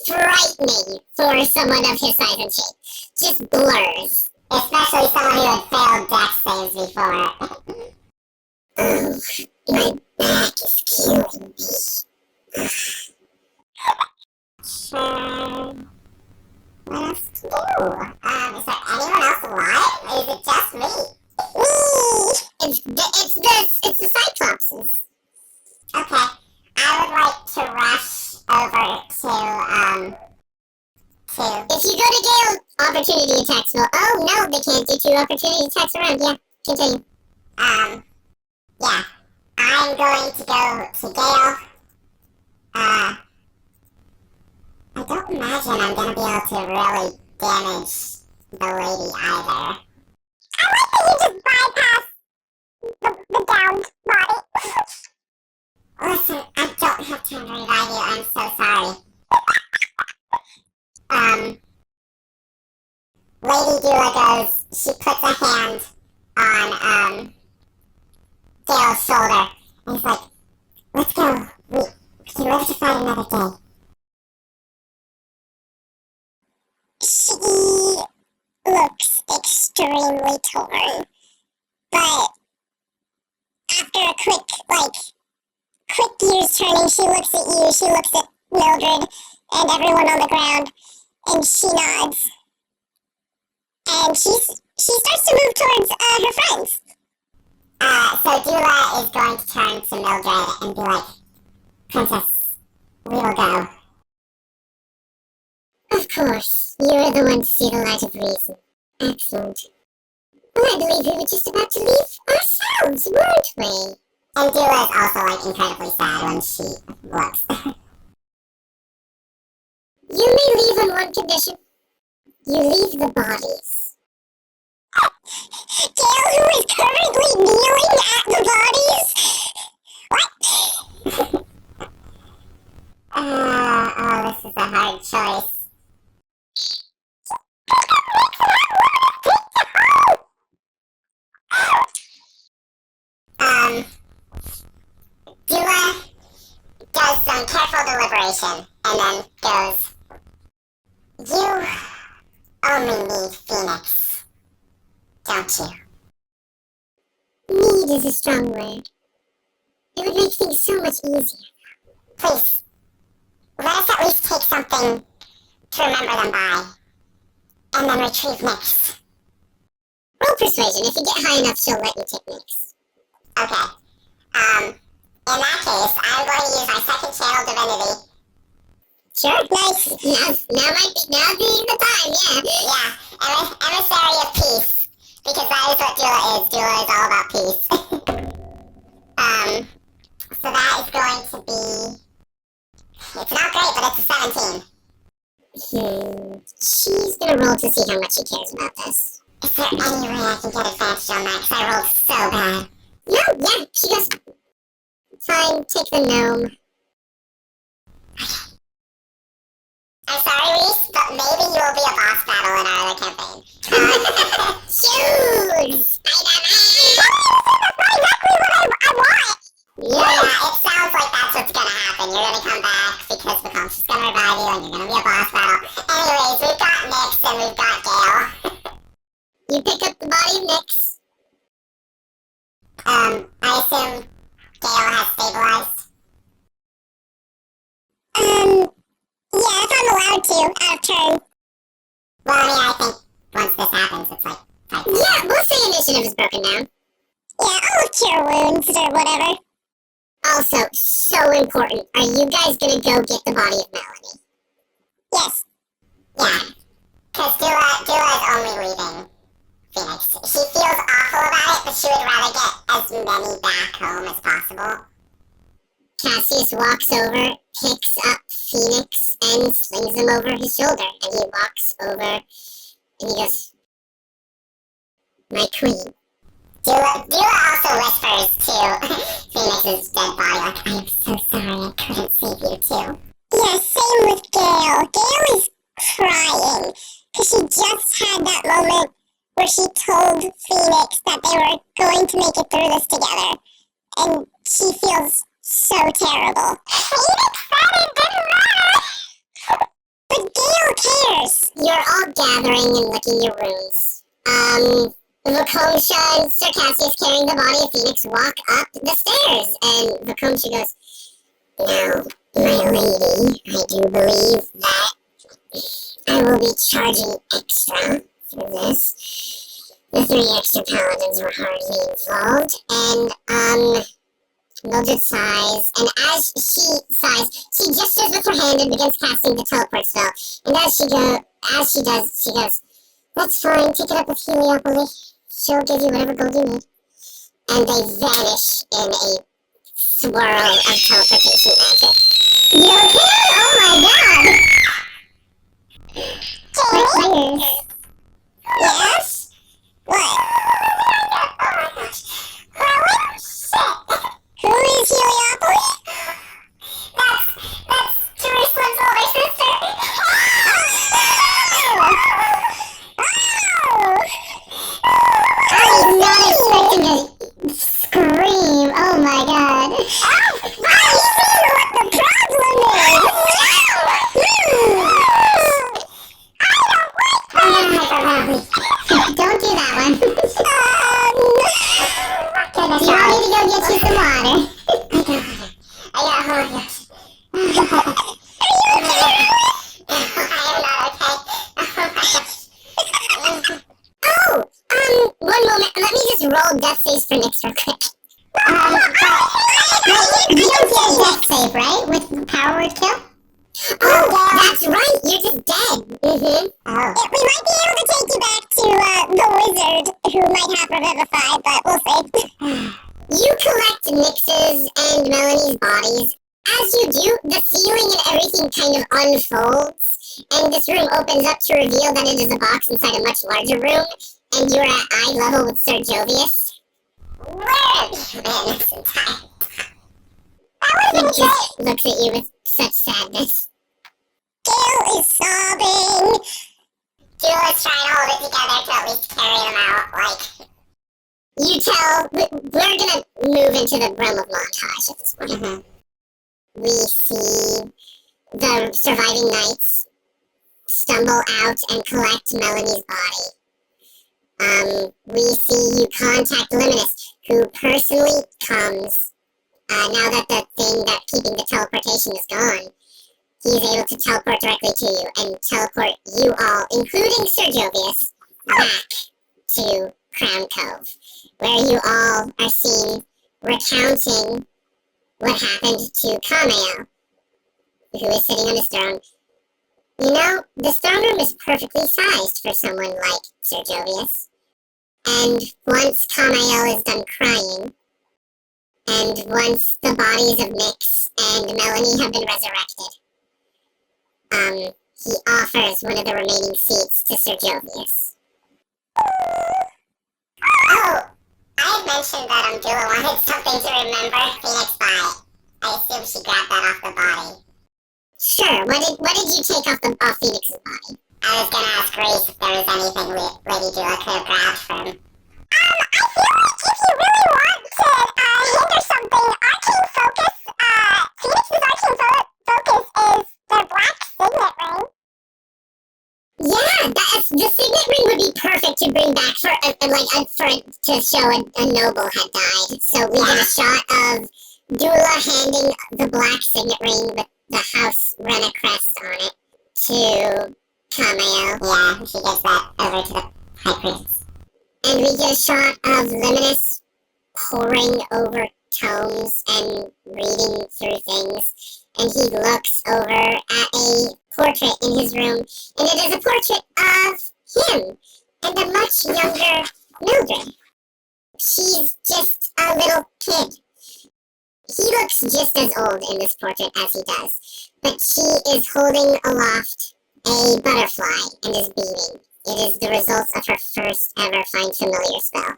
Frightening for someone of his size and shape. Just blurs. Especially someone who had failed dex saves before. Oh, my back is killing me. Sure. What else to do? Is there anyone else alive? Or is it just me? Me! It's the Cyclopses. Okay. I would like to rush over to. If you go to Gale, opportunity attacks will. Oh no, they can't do 2 opportunity attacks around. Yeah, continue. Yeah. I'm going to go to Gale. I don't imagine I'm gonna be able to really damage the lady either. I like that you just bypass the downed body. Listen, I don't have time to revive you. I'm so sorry. Lady Dula goes, she puts a hand on, Gale's shoulder, and he's like, let's go. We can live to fight another day. She looks extremely torn, but after a quick gears turning, she looks at you, she looks at Mildred and everyone on the ground, and she nods. And she starts to move towards her friends. So Dula is going to turn to Mildred and be like, Princess, we will go. Of course, you're the one to see the light of reason. Excellent. Well, I believe we were just about to leave ourselves, weren't we? And Dula is also, like, incredibly sad when she looks. You may leave on one condition. You leave the bodies. Gale, who is currently kneeling at the bodies? What? Oh, this is a hard choice. Dula does some careful deliberation and then goes, "You only need Phoenix, don't you?" Need is a strong word. It would make things so much easier. Please, let us at least take something to remember them by, and then retrieve Nyx. Roll persuasion. If you get high enough, she'll let you take Nyx. Okay. In that case, I'm going to use my second channel divinity. Sure. Nice. Now's the time, yeah. Yeah, emissary of peace, because that is what Dula is. Dula is all about peace. So that is going to be... It's not great, but it's a 17. She's gonna roll to see how much she cares about this. Is there any way I can get advantage on that? Because I rolled so bad. No, yeah, she goes, fine, take the gnome. I'm sorry, Reese, but maybe you will be a boss battle in our other campaign. Choose! That's exactly what I want! Yeah. Yeah, it sounds like that's what's gonna happen. You're gonna come back because Become's gonna revive you and you're gonna be a boss battle. Anyways, we've got Nyx and we've got Gale. You pick up the body of Nyx. I assume Gale has stabilized. Yeah, if I'm allowed to, out of turn. Well, I mean, I think once this happens, it's like... Yeah, we'll say initiative is broken down. Yeah, I'll cure wounds or whatever. Also, so important, are you guys gonna go get the body of Melanie? Yes. Yeah. Because Dula is only leaving Phoenix. She feels awful about it, but she would rather get as many back home as possible. Cassius walks over, picks up Phoenix, and slings him over his shoulder. And he walks over, and he goes, "My queen." Dula also whispers to Phoenix's dead body, like, "I'm so sorry I couldn't save you too." Yeah, same with Gale. Gale is crying, because she just had that moment where she told Phoenix that they were going to make it through this together. And she feels so terrible. Phoenix said it didn't matter! But Gale cares! You're all gathering and licking your wounds. Vacomsha and Sir Cassius carrying the body of Phoenix walk up the stairs, and Vacomsha goes, "Now, my lady, I do believe that I will be charging extra for this. The 3 extra paladins were hardly involved," and, Mildred sighs, and as she sighs, she gestures with her hand and begins casting the teleport spell, and as she does, she goes, "That's fine, take it up with Heliopoly. She'll give you whatever gold you need." And they vanish in a swirl of teleportation magic. You okay? Oh my god! Jamie? Yes? What? Oh my gosh. Shit. Who is Heliopoly? That's Jerusalem's older sister. I was not expecting a scream. Oh my god. I see what the problem is. Don't do that one. Do you want me to go get you some water? I got oh my gosh. One moment. Let me just roll death saves for Nyx real quick. You don't get a death save, right? With power word kill? Oh, that's right. You're just dead. Mm-hmm. Oh. We might be able to take you back to the wizard who might have Revivify, but we'll see. You collect Nyx's kind of unfolds, and this room opens up to reveal that it is a box inside a much larger room, and you're at eye level with Sir Jovius. Where have you been this entire time? He just looks at you with such sadness. Jill is sobbing. Jill is trying to hold it together to at least carry them out, like... You tell, we're gonna move into the realm of montage at this point. Mm-hmm. We see the surviving knights stumble out and collect Melanie's body. We see you contact Luminous, who personally comes, now that the thing that keeping the teleportation is gone. He's able to teleport directly to you and teleport you all, including Sir Jovius, back to Crown Cove, where you all are seen recounting what happened to Kameo, who is sitting on his throne. You know, this throne room is perfectly sized for someone like Sir Jovius. And once Kameo is done crying, and once the bodies of Nyx and Melanie have been resurrected, he offers one of the remaining seats to Sir Jovius. Oh, I had mentioned that Dula wanted something to remember Phoenix by. I assume she grabbed that off the body. Sure, what did you take off Phoenix's body? I was gonna ask Grace if there was anything Lady Dula could have grabbed from. I feel like if you really want to hinder something, arcane focus, Phoenix's arcane focus is the black signet ring. Yeah, the signet ring would be perfect to bring back to show a noble had died. So we get a shot of Dula handing the black signet ring with the House Rena crest on it to Kameo. Yeah, she gives that over to the High Priest. And we get a shot of Luminous poring over tomes and reading through things. And he looks over at a portrait in his room, and it is a portrait of him and a much younger Mildred. She's just a little kid. He looks just as old in this portrait as he does, but she is holding aloft a butterfly and is beaming. It is the results of her first ever Find Familiar spell.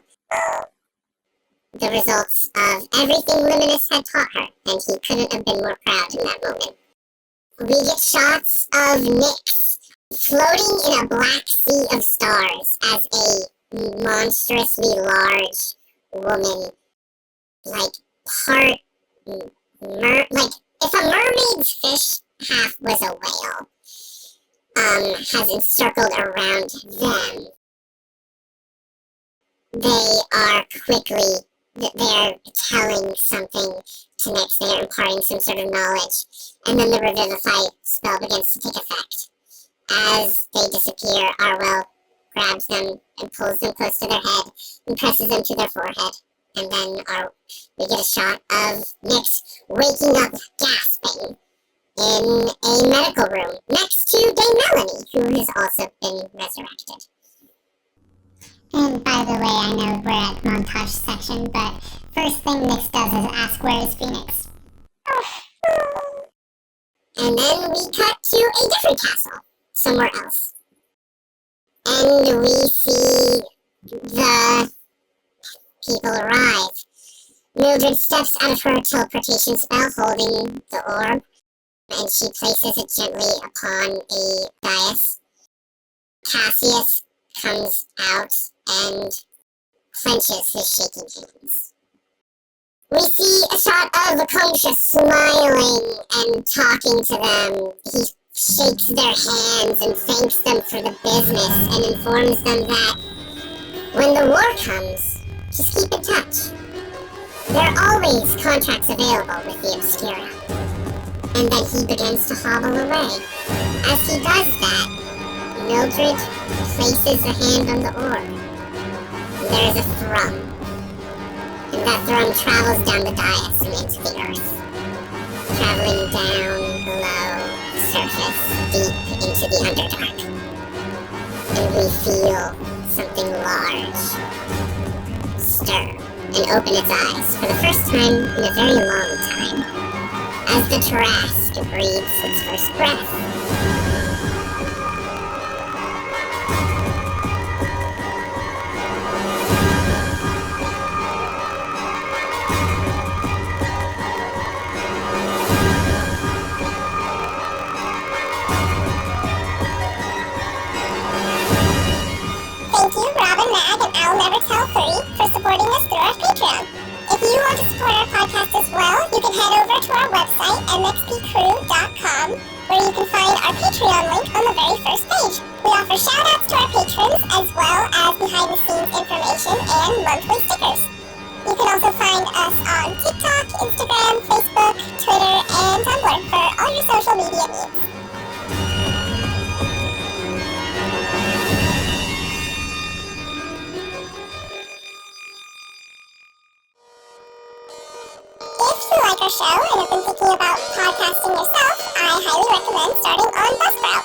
The results of everything Luminous had taught her, and he couldn't have been more proud in that moment. We get shots of Nyx floating in a black sea of stars as a monstrously large woman, like part like if a mermaid's fish half was a whale, has encircled around them. They are telling something to Nyx, they are imparting some sort of knowledge, and then the Revivify spell begins to take effect. As they disappear, Arwell grabs them and pulls them close to their head and presses them to their forehead. And then we get a shot of Nyx waking up, gasping, in a medical room next to Dame Melanie, who has also been resurrected. And by the way, I know we're at montage section, but first thing Nyx does is ask, where is Phoenix? And then we cut to a different castle, somewhere else. And we see the people arrive. Mildred steps out of her teleportation spell holding the orb, and she places it gently upon a dais. Cassius comes out and clenches his shaking hands. We see a shot of Akonisha smiling and talking to them. He shakes their hands and thanks them for the business and informs them that when the war comes, just keep in touch. There are always contracts available with the Obscura. And then he begins to hobble away. As he does that, Mildred places a hand on the orb. There is a thrum. And that thrum travels down the dais and into the earth. Traveling down below the surface, deep into the Underdark. And we feel something large stir and open its eyes for the first time in a very long time. as the Trask breathes its first breath. Thank you, Robin, Mag, and I'll Never Tell Furry for supporting us through our Patreon. If you want to support our podcast as well, you can head over to our website, mxpcrew.com, where you can find our Patreon link on the very first page. We offer shout-outs to our patrons, as well as behind-the-scenes information and monthly stickers. You can also find us on TikTok, Instagram, Facebook, Twitter, and Tumblr for all your social media needs. If you like our show and have been thinking about podcasting yourself, I highly recommend starting on Buzzsprout.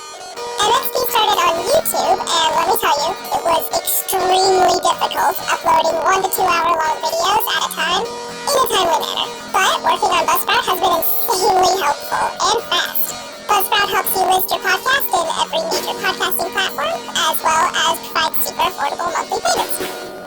MXP started on YouTube, and let me tell you, it was extremely difficult uploading 1 to 2 hour long videos at a time in a timely manner. But working on Buzzsprout has been insanely helpful and fast. Buzzsprout helps you list your podcast in every major podcasting platform, as well as provide super affordable monthly payments.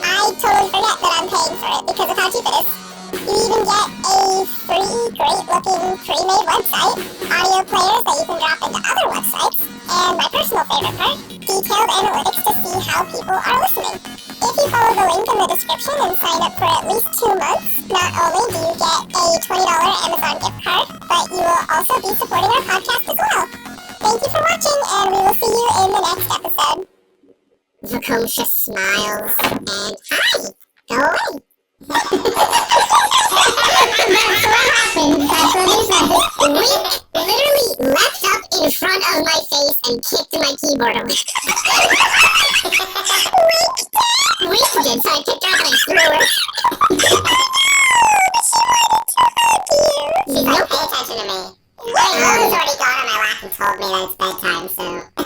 I totally forget that I'm paying for it because of how cheap it is. You even get a free, great-looking, pre-made website, audio players that you can drop into other websites, and my personal favorite part, detailed analytics to see how people are listening. If you follow the link in the description and sign up for at least 2 months, not only do you get a $20 Amazon gift card, but you will also be supporting our podcast as well. Thank you for watching, and we will see you in the next episode. Vakosha smiles and, hi! Go away! That's what happened. That's what he said. Wink literally leapt up in front of my face and kicked my keyboard away. Wink did, so I picked her up and I threw her. She's like, pay attention to me. Well, Logan's already got on my lap and told me that it's bedtime, so...